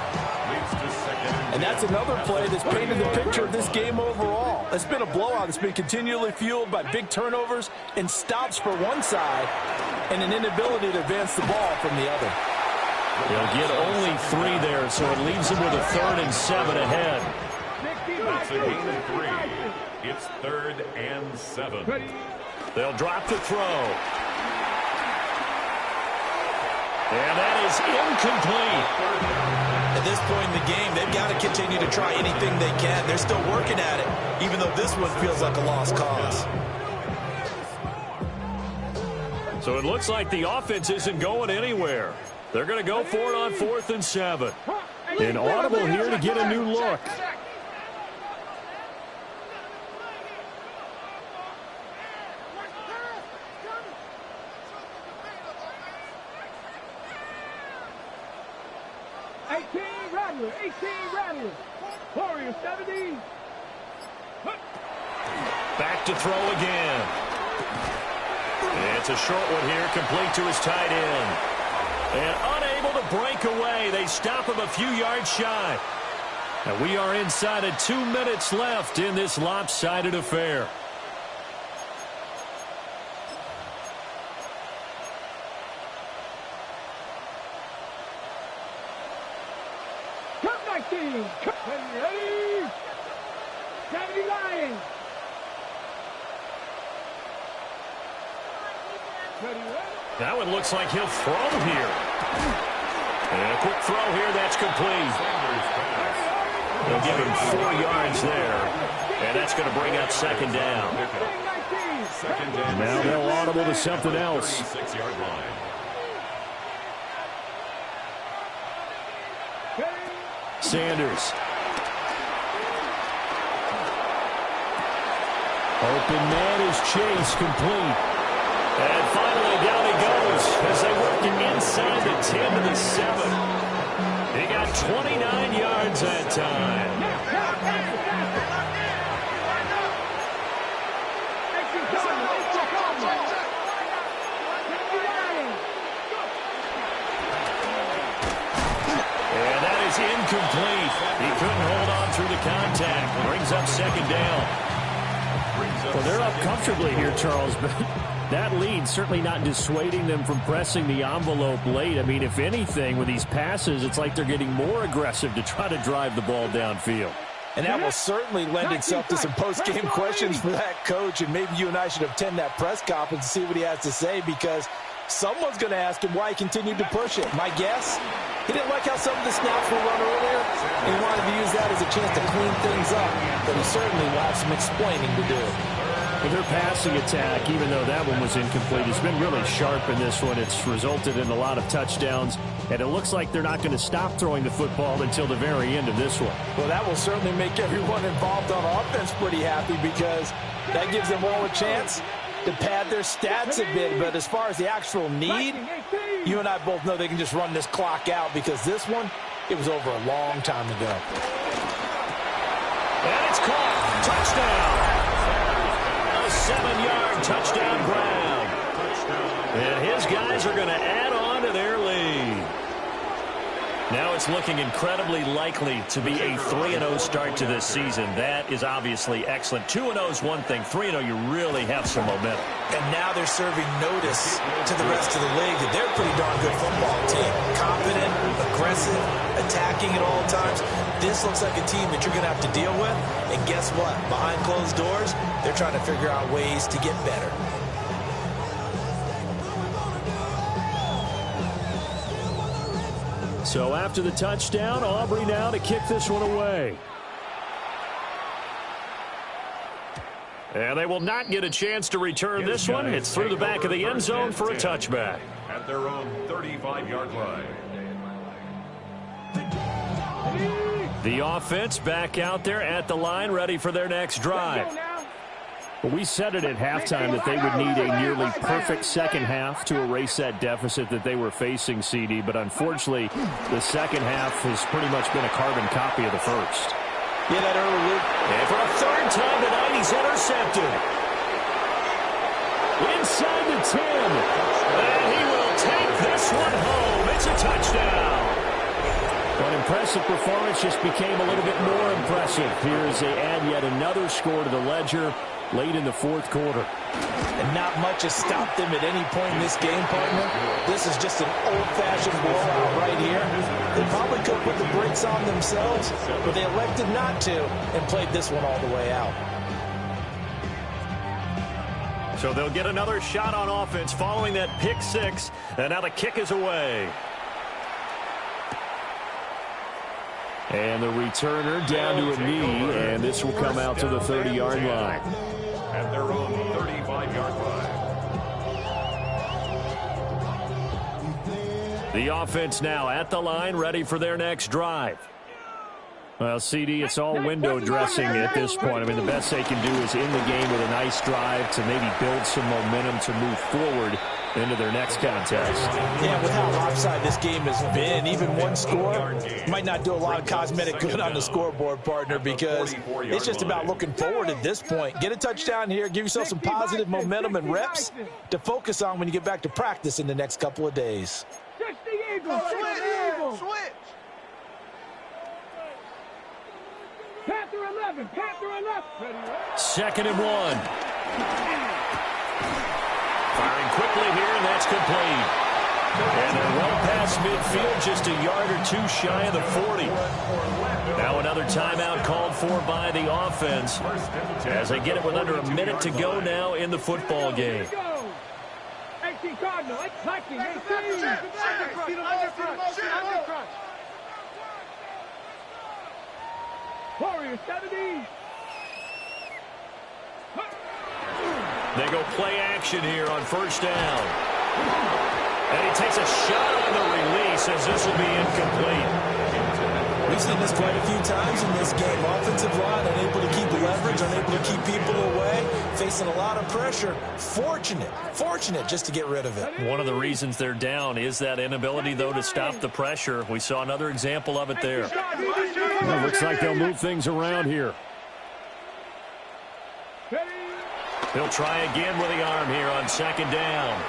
And that's another play that's painted the picture of this game overall. It's been a blowout. It's been continually fueled by big turnovers and stops for one side and an inability to advance the ball from the other. They'll get only 3 there, so it leaves them with a 3rd and 7 ahead. It's a gain of 3. It's 3rd and 7. They'll drop the throw. And that is incomplete. At this point in the game, they've got to continue to try anything they can. They're still working at it, even though this one feels like a lost cause. So it looks like the offense isn't going anywhere. They're going to go for it on 4th and 7. An audible here to get a new look. Rattler, 18 Rattler. Warrior 70. Back to throw again. It's a short one here, complete to his tight end. And unable to break away. They stop him a few yards shy. And we are inside of 2 minutes left in this lopsided affair. Cup 19. Ready? 70 Lions. Ready? That one looks like he'll throw here. And a quick throw here, that's complete. They'll give him 4 yards there. And that's going to bring up second down. Now they'll audible to something else. 6-yard line. Sanders. Open man is Chase, complete. And finally down he goes as they work it inside the 10 to the 7. He got 29 yards that time. And that is incomplete. He couldn't hold on through the contact. Brings up second down. Well, they're up comfortably here, Charles, but that lead certainly not dissuading them from pressing the envelope late. I mean, if anything, with these passes, it's like they're getting more aggressive to try to drive the ball downfield. And that will certainly lend itself to some post-game questions for that coach, and maybe you and I should attend that press conference and see what he has to say, because someone's going to ask him why he continued to push it. My guess, he didn't like how some of the snaps were run earlier, and he wanted to use that as a chance to clean things up, but he certainly will have some explaining to do. Well, their passing attack, even though that one was incomplete, has been really sharp in this one. It's resulted in a lot of touchdowns, and it looks like they're not going to stop throwing the football until the very end of this one. Well, that will certainly make everyone involved on offense pretty happy, because that gives them all a chance to pad their stats a bit. But as far as the actual need, you and I both know they can just run this clock out, because this one, it was over a long time ago. And it's caught. Touchdown. A 7-yard touchdown Brown. And his guys are going to add on to their lead. Now it's looking incredibly likely to be a 3-0 start to this season. That is obviously excellent. 2-0 is one thing. 3-0, you really have some momentum. And now they're serving notice to the rest of the league that they're a pretty darn good football team. Confident, aggressive, attacking at all times. This looks like a team that you're going to have to deal with. And guess what? Behind closed doors, they're trying to figure out ways to get better. So after the touchdown, Aubrey now to kick this one away. And they will not get a chance to return this one. It's through the back of the end zone for a touchback. At their own 35-yard line. The offense back out there at the line, ready for their next drive. Well, we said it at halftime that they would need a nearly perfect second half to erase that deficit that they were facing, CD. But unfortunately, the second half has pretty much been a carbon copy of the first. Yeah, that early loop. And for a third time tonight, he's intercepted. Inside the 10. And he will take this one home. It's a touchdown. An impressive performance just became a little bit more impressive. Here as they add yet another score to the ledger late in the fourth quarter. And not much has stopped them at any point in this game, partner. This is just an old-fashioned blowout right here. They probably could put the brakes on themselves, but they elected not to and played this one all the way out. So they'll get another shot on offense following that pick six, and now the kick is away. And the returner down to a knee, and this will come out to the 30-yard line. At their own 35-yard line. The offense now at the line, ready for their next drive. Well, CD, it's all window dressing at this point. I mean, the best they can do is in the game with a nice drive to maybe build some momentum to move forward into their next contest. Yeah, with how lopsided this game has been, even one score might not do a lot of cosmetic good on the scoreboard, partner, because it's just about looking forward at this point. Get a touchdown here, give yourself some positive momentum and reps to focus on when you get back to practice in the next couple of days. Switch. Panther 11. Second and 1. Firing quickly here, and that's complete. And they're well past midfield, just a yard or two shy of the 40. Now another timeout called for by the offense as they get it with under a minute to go now in the football game. 18 Cardinal, attacking 18. Warriors 70. They go play action here on first down. And he takes a shot on the release as this will be incomplete. We've seen this quite a few times in this game. Offensive line unable to keep leverage, unable to keep people away, facing a lot of pressure. Fortunate just to get rid of it. One of the reasons they're down is that inability, though, to stop the pressure. We saw another example of it there. Well, looks like they'll move things around here. He'll try again with the arm here on second down.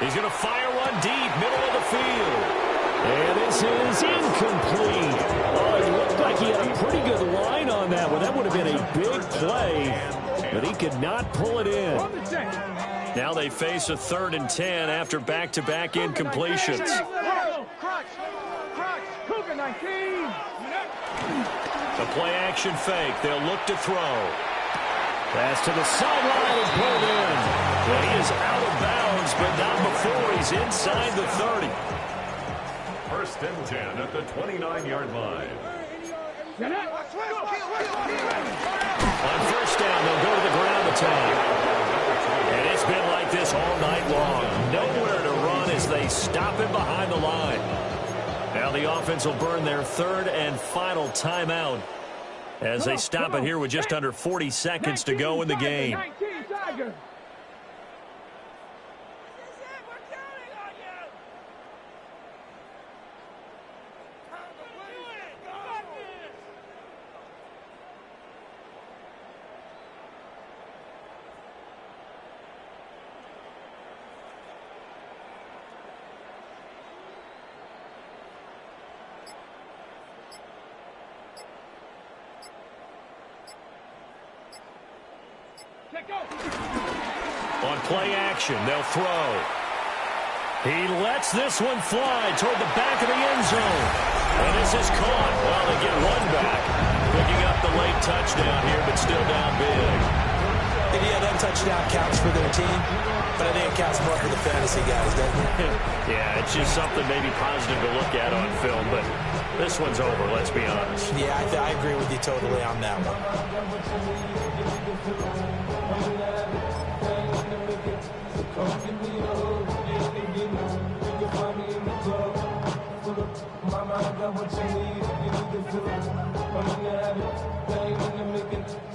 He's going to fire one deep, middle of the field. And this is incomplete. Oh, it looked like he had a pretty good line on that one. That would have been a big play, but he could not pull it in. Now they face a 3rd and 10 after back-to-back incompletions. The play-action fake. They'll look to throw. Pass to the sideline and pulled in. Well, he is out of bounds, but not before he's inside the 30. 1st and 10 at the 29-yard line. On first down, they'll go to the ground attack. And it's been like this all night long. Nowhere to run as they stop him behind the line. Now the offense will burn their 3rd and final timeout as they stop it here with just under 40 seconds to go in the game. On play action, they'll throw. He lets this one fly toward the back of the end zone. And this is caught. Well, they get one back. Picking up the late touchdown here, but still down big. Yeah, that touchdown counts for their team, but I think it counts more for the fantasy guys, doesn't it? Yeah, it's just something maybe positive to look at on film, but this one's over, let's be honest. Yeah, I agree with you totally on that one.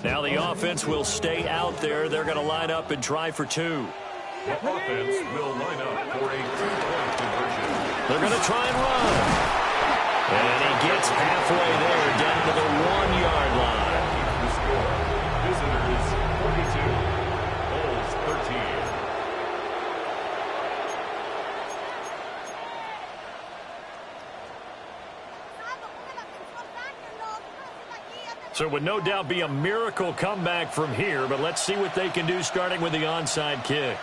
Now the offense will stay out there. They're going to line up and try for 2. The offense will line up for a 2-point conversion. They're going to try and run. And he gets halfway there, down to the 1-yard line. The score, visitors 42, Bulls 13. So it would no doubt be a miracle comeback from here, but let's see what they can do starting with the onside kick.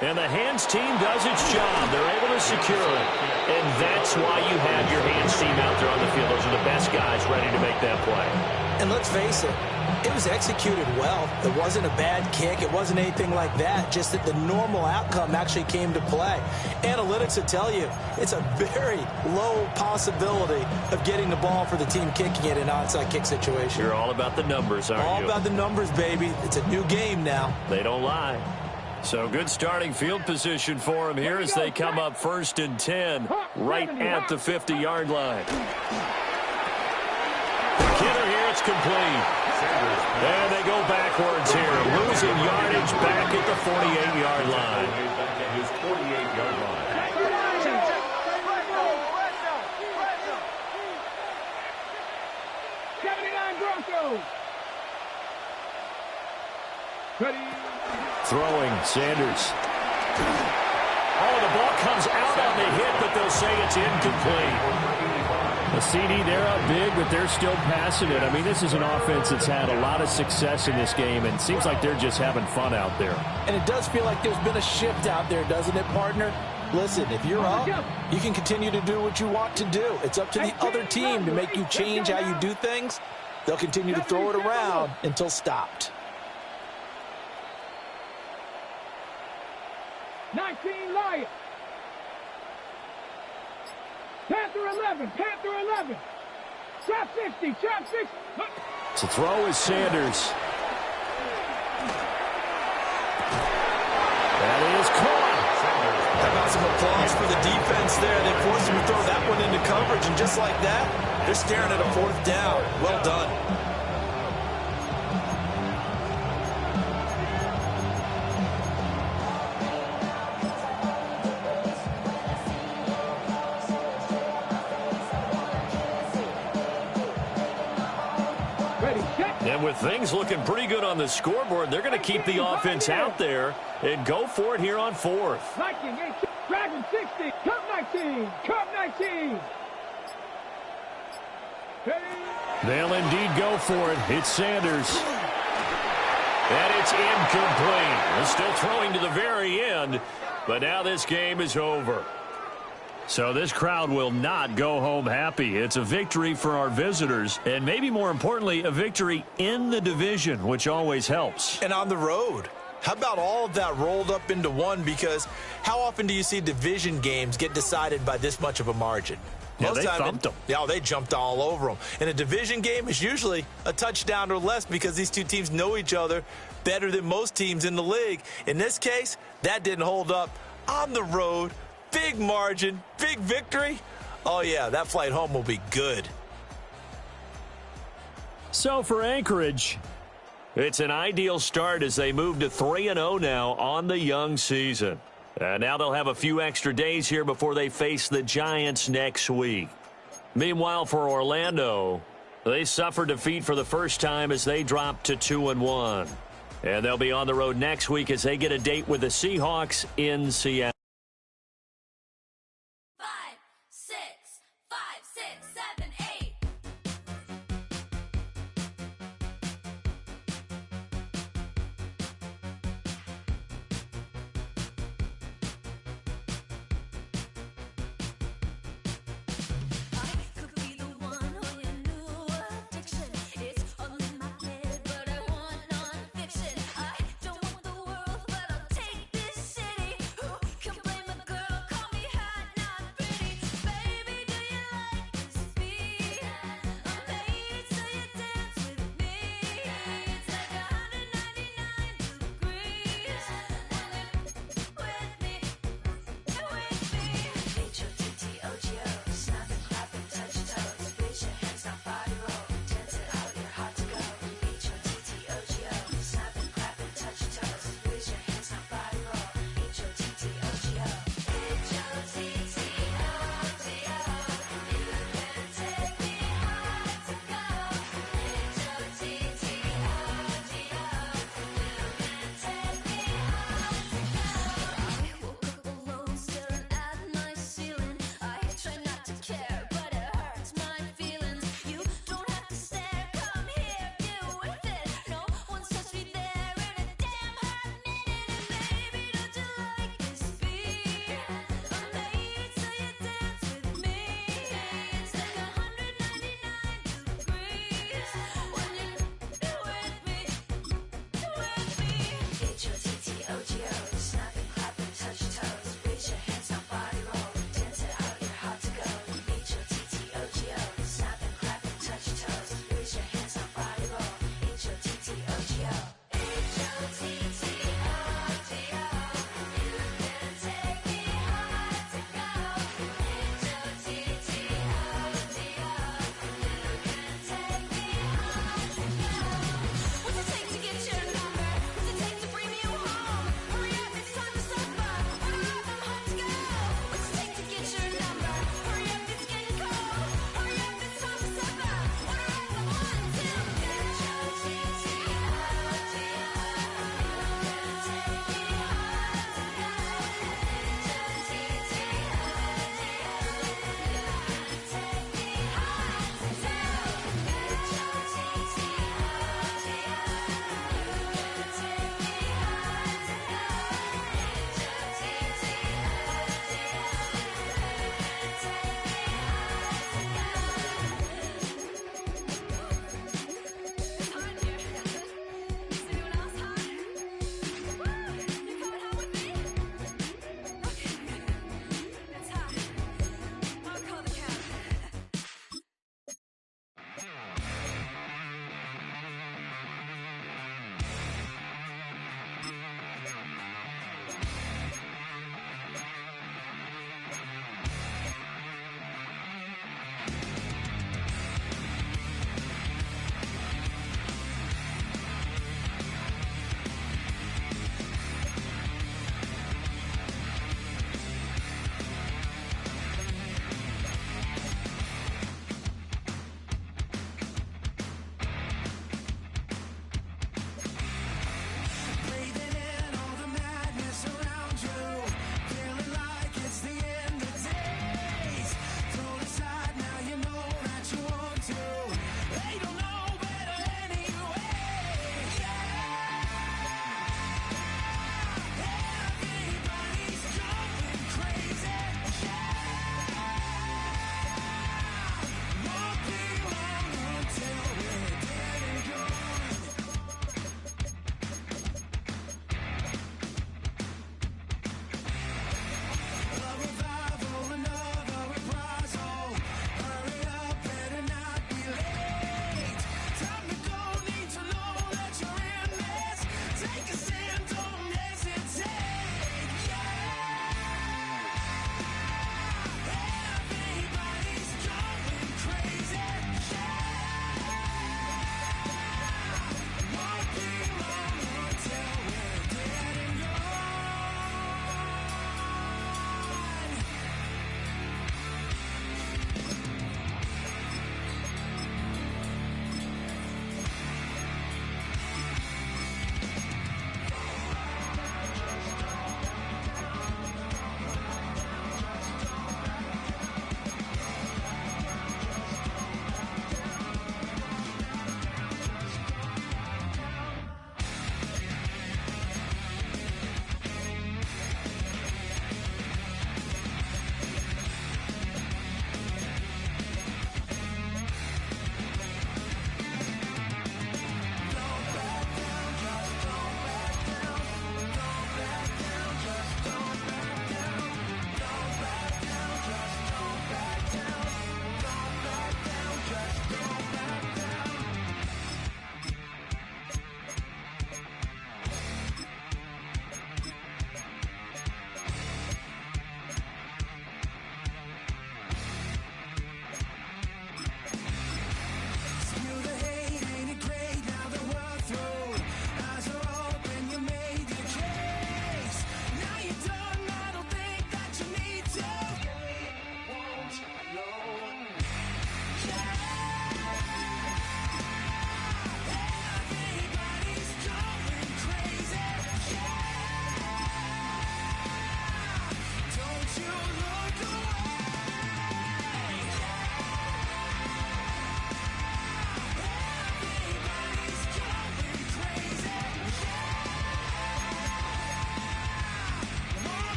And the hands team does its job. They're able to secure it. And that's why you have your hands team out there on the field. Those are the best guys ready to make that play. And let's face it, it was executed well. It wasn't a bad kick. It wasn't anything like that. Just that the normal outcome actually came to play. Analytics will tell you it's a very low possibility of getting the ball for the team kicking it in an onside kick situation. You're all about the numbers, aren't you? All about the numbers, baby. It's a new game now. They don't lie. So good starting field position for him here as they come up 1st and 10 right at the 50-yard line. Kidder here, it's complete. And they go backwards here, losing yardage back at the 48-yard line. Back at his 48-yard line. 79 Broncos. Throwing, Sanders. Oh, the ball comes out on the hit, but they'll say it's incomplete. The CD, they're up big, but they're still passing it. I mean, this is an offense that's had a lot of success in this game, and it seems like they're just having fun out there. And it does feel like there's been a shift out there, doesn't it, partner? Listen, if you're up, you can continue to do what you want to do. It's up to the other team to make you change how you do things. They'll continue to throw it around until stopped. 19 Lions. Panther 11. Panther 11. Trap 60. Trap 60. To throw is Sanders. That is caught. How about some applause for the defense there? They forced him to throw that one into coverage, and just like that, they're staring at a 4th down. Well done. And with things looking pretty good on the scoreboard, they're going to keep the offense out there and go for it here on 4th. Dragon 60. Cup 19. Cup 19. They'll indeed go for it. It's Sanders. And it's incomplete. They're still throwing to the very end, but now this game is over. So this crowd will not go home happy. It's a victory for our visitors, and maybe more importantly, a victory in the division, which always helps. And on the road. How about all of that rolled up into one? Because how often do you see division games get decided by this much of a margin? Yeah, they thumped them. Yeah, they jumped all over them. And a division game is usually a touchdown or less because these two teams know each other better than most teams in the league. In this case, that didn't hold up. On the road, big margin, big victory. Oh, yeah, that flight home will be good. So for Anchorage, it's an ideal start as they move to 3-0 now on the young season. Now they'll have a few extra days here before they face the Giants next week. Meanwhile, for Orlando, they suffered defeat for the first time as they dropped to 2-1. And they'll be on the road next week as they get a date with the Seahawks in Seattle. 5, 6, 5, 6, 7, 8. I could be the one on your new addiction. It's all in my head, but I want nonfiction. I don't want the world, but I'll take this city. Who can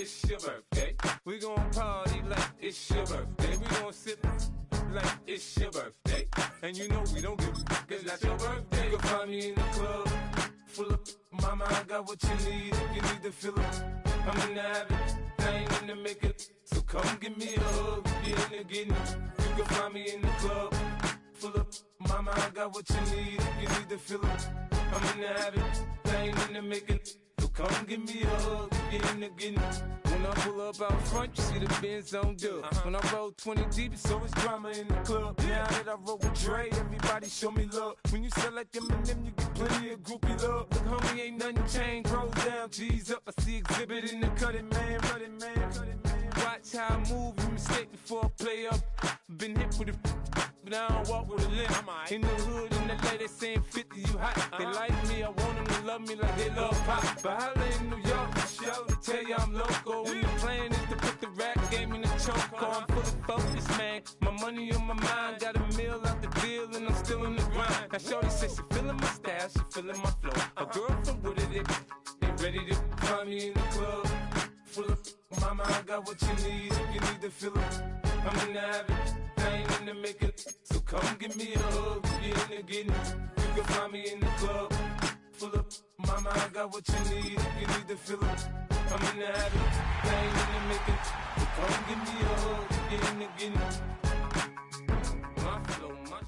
it's your birthday. We gon' party like it's your birthday. We gon' sip like it's your birthday. And you know we don't give a fuck, it's not your birthday. You can find me in the club, full of mama, I got what you need. If you need to fill up, I'm in the habit, I ain't in the making. So come give me a hug, if you're in the getting. You can find me in the club, full of mama, I got what you need. If you need to fill up, I'm in the habit, I ain't in the making. So come give me a hug, if you're in the getting. When I pull up out front, you see the Benz on dub. When I roll 20 deep, it's always drama in the club. Now that I roll with Dre, everybody show me love. When you sell like Eminem, you get plenty of groupie love. Look, homie, ain't nothing changed. Rolls down, G's up. I see exhibit in the cutting, man. Running, man. Watch how I move, you mistake before I play up. Been hit with a but I don't walk with a limp. In the hood, in the LA, they saying 50, you hot. They like me, I want them to love me like they love pop. But holla in New York, show to tell you I'm local. When the plan is to put the rap game in the choke. I'm full of focus, man. My money on my mind, got a meal out the deal, and I'm still in the grind. Now shorty says she feeling my style, she feeling my flow. A girl from Wooded, they ready to find me in the club. Full of mama, I got what you need. If you need to fill it, I'm in the habit, I ain't in the making. So come give me a hug, if you're in the getting. You can find me in the club. Full of mama, I got what you need. If you need to fill it, I'm in the habit, I ain't in the making. So come give me a hug, if you're in the getting. My flow, my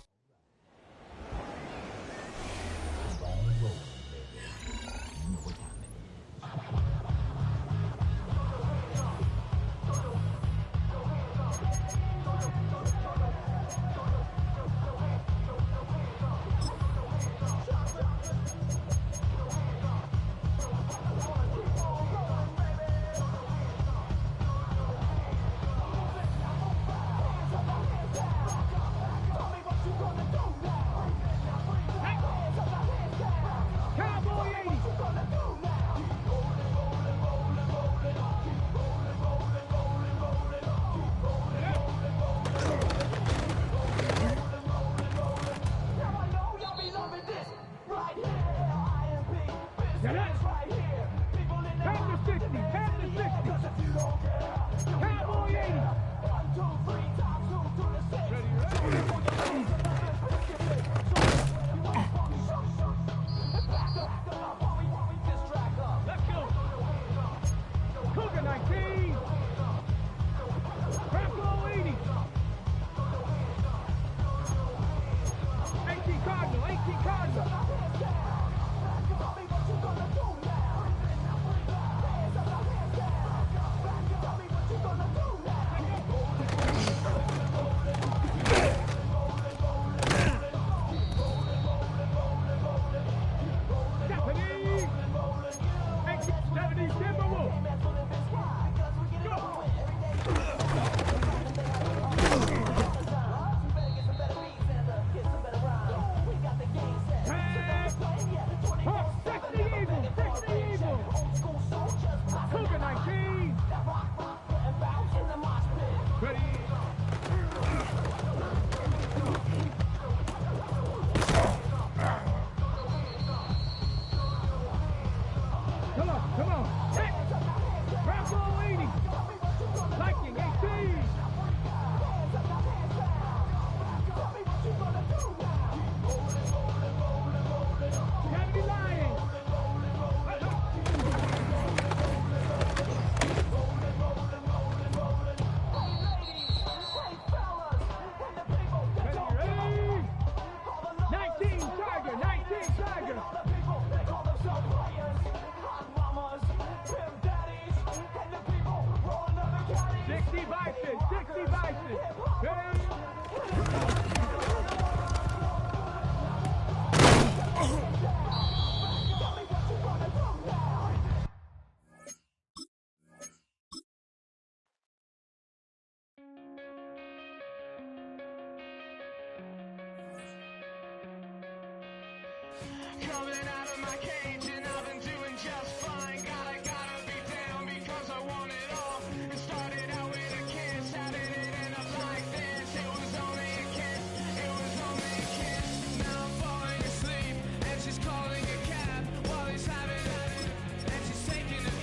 Coming out of my cage and I've been doing just fine. Gotta be down because I want it all. It started out with a kiss, how did it end up like this? It was only a kiss, it was only a kiss. Now I'm falling asleep and she's calling a cab while he's having it. And she's taking it,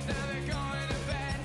now they're going to bed.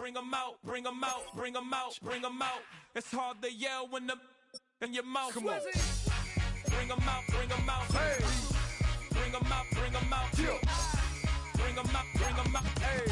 bring 'em out, bring 'em out, bring 'em out, bring 'em out. It's hard to yell when the in your mouth. Come on. Bring 'em out, bring 'em out. Hey. Bring 'em out, bring 'em out. Yeah. Bring 'em out, bring 'em out. Hey.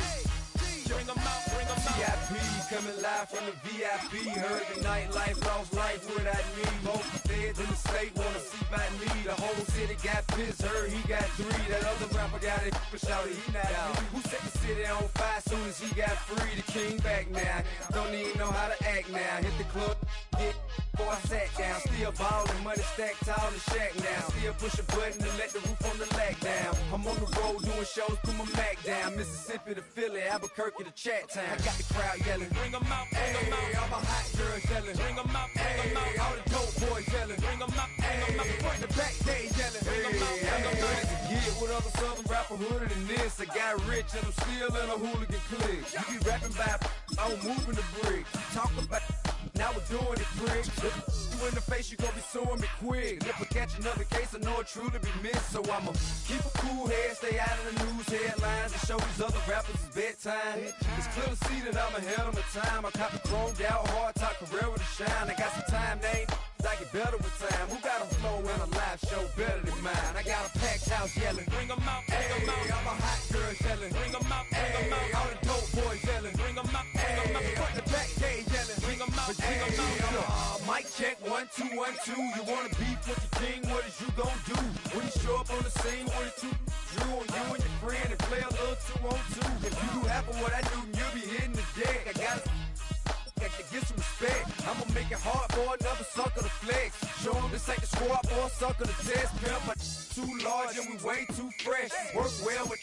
Bring 'em out, bring 'em out. VIP coming live from the VIP. Heard the nightlife, lost life without me. Both feds in the state wanna see by me. The whole city got pissed, heard he got 3. That other rapper got it, but shouted he not me. Who set the city on fire soon as he got free? The king back now, don't even know how to act now. Hit the club, get before I sat down. Still ballin', money stacked tall in the shack now. Still push a button to let the roof on the lack down. I'm on the road doing shows, put my Mac down. Mississippi to Philly, Albuquerque to Chat Town. I got the crowd yelling, bring 'em out, bring 'em out. All my hot girls yelling, bring 'em out, bring 'em out. All the dope boys yelling, bring 'em out, bring 'em out. Front to back, they yelling, bring 'em out, bring 'em out. To get with other southern rapper hooded than this. I got rich and I'm still in a hooligan clique. You be rapping by, I'm moving the brick. Talk about, now we're doing it, prick. You in the face, you gon' be suing me quick. If I catch another case, I know it truly be missed. So I'ma keep a cool head, stay out of the news headlines, and show these other rappers it's bedtime. It's clear to see that I'm ahead of my time. I cop the chromed out, hard top career with a shine. I got some time, name. I get better with time. Who got a flow and a live show better than mine? I got a packed house yelling, bring 'em out, bring 'em out. All my hot girls yelling, bring 'em out, bring 'em out. All the dope boys yelling, bring 'em out, bring 'em out. Front to back, they yelling, bring 'em out, bring 'em out. Mic check, 1 2 1 2. You wanna beef with the king? What is you gon' do when you show up on the scene? What is you drew on you and your friend and play a little 2 on 2? If you do half of what I do, you'll be hitting the deck. I gotta get some respect. I'ma make it hard for another sucker to flex. Show 'em this ain't the squad for a sucker to test. Pimp, my too large and we way too fresh. Work well with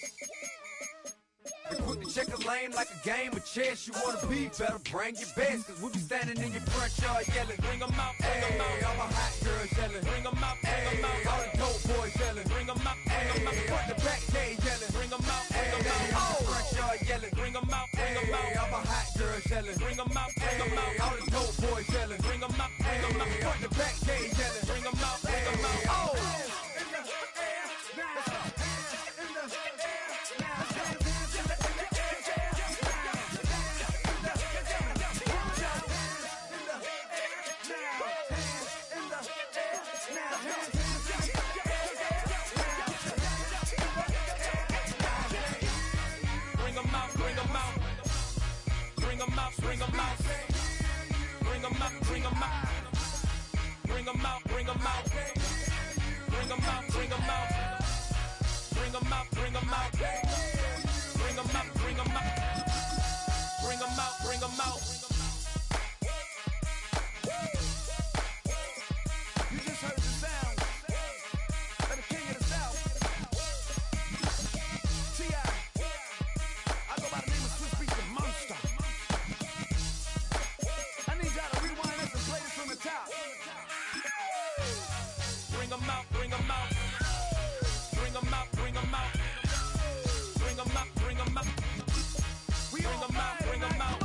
and quick to check a lane like a game of chess. You wanna be better, bring your best. Cause we'll be standing in your front yard yelling, bring 'em out, bring 'em out. All my hot girls yelling, bring 'em out, bring 'em out. All the dope boys yelling, bring 'em out, bring 'em out. Front to back, they yelling, bring 'em out, bring 'em out. Oh, front yard yelling, bring 'em out, bring 'em out. All my hot girls yelling, bring 'em out, bring 'em out. All the dope boys yelling, bring 'em out, bring 'em out. Front to back, they yelling, bring 'em out, bring 'em out. Oh. Bring 'em out, bring 'em out. Bring 'em out, bring 'em out. Bring 'em out, bring 'em out. Bring 'em out, bring 'em out. Bring 'em out, bring 'em out. Bring 'em out, bring 'em out. Bring 'em out, bring 'em out. You just heard the sound of the king of the South. T.I. I go by the name of Swiss Beats the Monster. I need y'all to rewind this and play this from the top. Bring 'em out, bring 'em out. Bring 'em out, bring 'em out. Bring 'em out, bring 'em out. Bring 'em out, bring 'em out.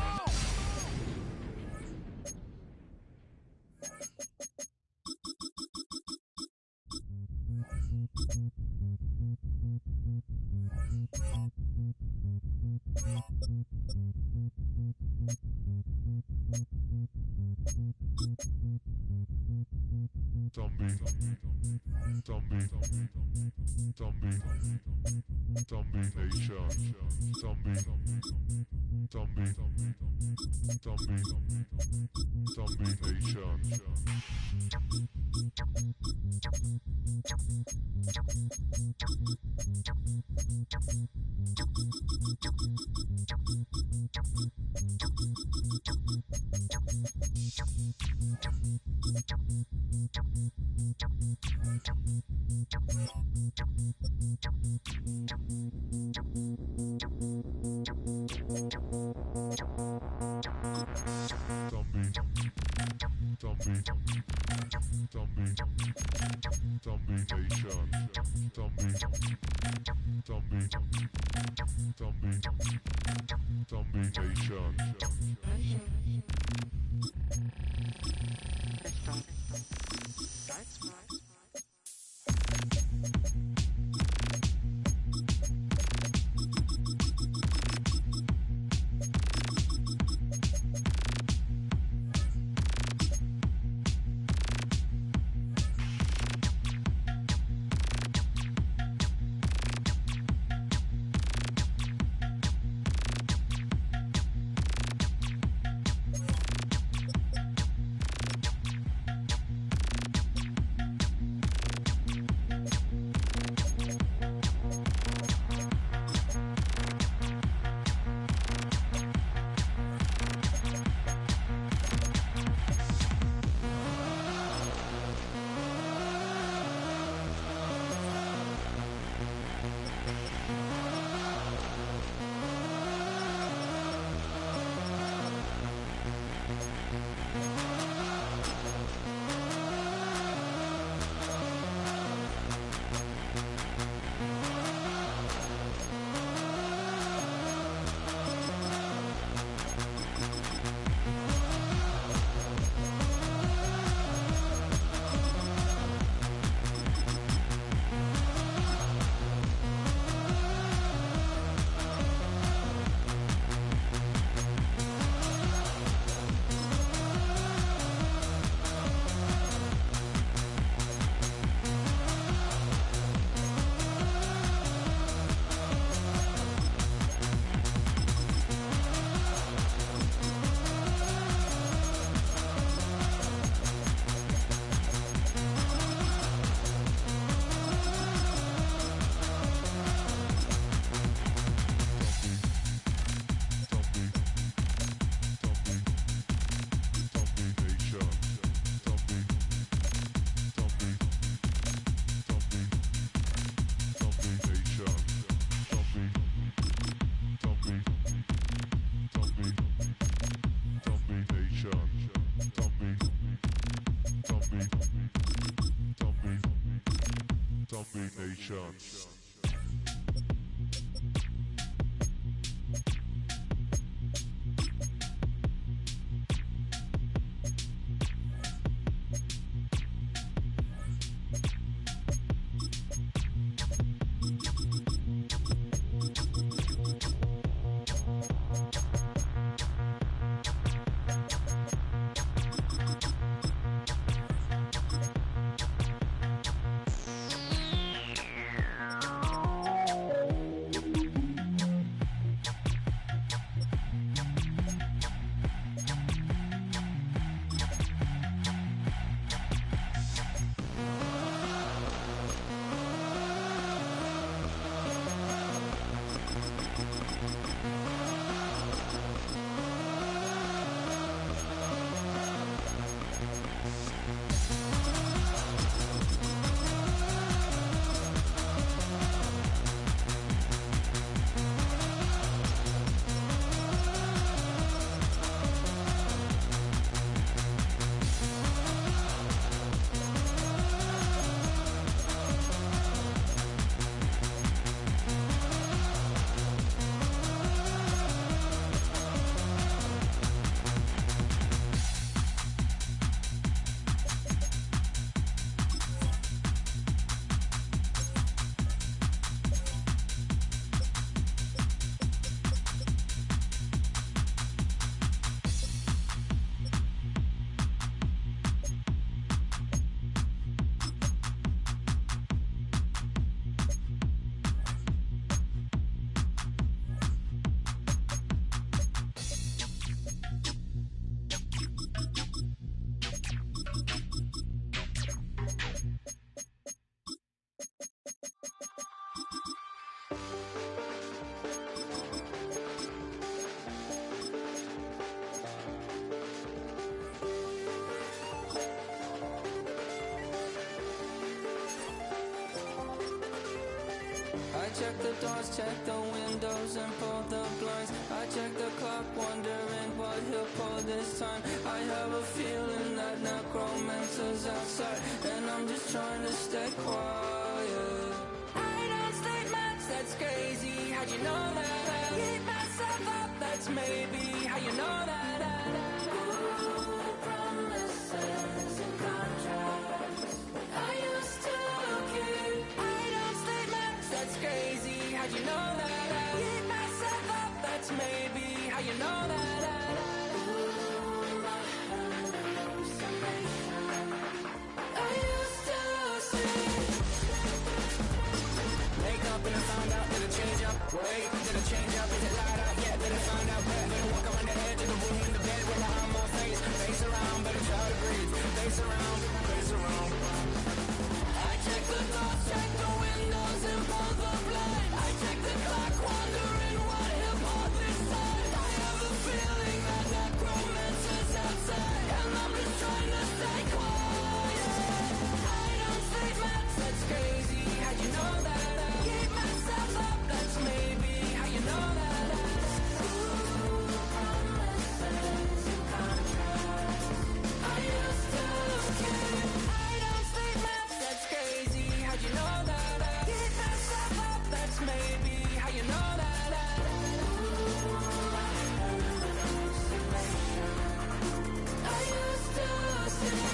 Zombie Nation. Zombie Nation. Zombie Nation. Zombie Nation. I check the doors, check the windows, and pull the blinds. I check the clock, wondering what he'll pull this time. I have a feeling that necromancer's outside, and I'm just trying to stay quiet. I don't sleep much, that's crazy. How'd you know that? I keep myself up, that's maybe how you know that. Ooh, promises and contracts. I used to keep. I don't sleep much, that's crazy. How'd you know that? I keep myself up, that's maybe how you know that. Ooh, I had a hallucination. I used to sleep. Wake up and I found out that I change up. Wait, did I change up? Is it light up? Yeah, did I find out? Better walk around the edge of the room in the bed with my arm on face. Face around, better try to breathe. Face around, face around. I check the doors, check the windows, and pull the blind. I check the clock, wondering what he'll pull this time. I have a feeling that necromancer's outside, and I'm just trying to stay quiet. I don't sleep much, that's crazy. How'd you know that? I keep myself up, that's maybe how you know that. Ooh, promises and contracts. I used to keep. I don't sleep much, that's crazy. How'd you know that? I keep myself up, that's maybe how you know that. Ooh, I had a hallucination. I used to sleep.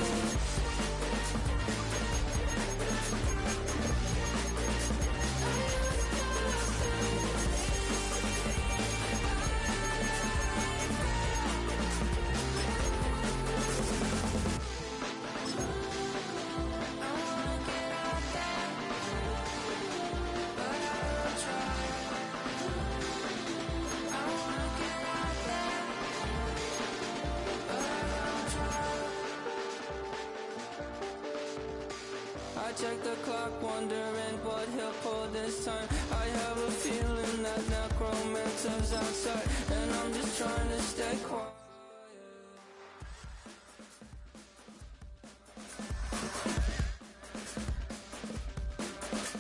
I check the clock, wondering what he'll pull this time. I have a feeling that necromancer's outside, and I'm just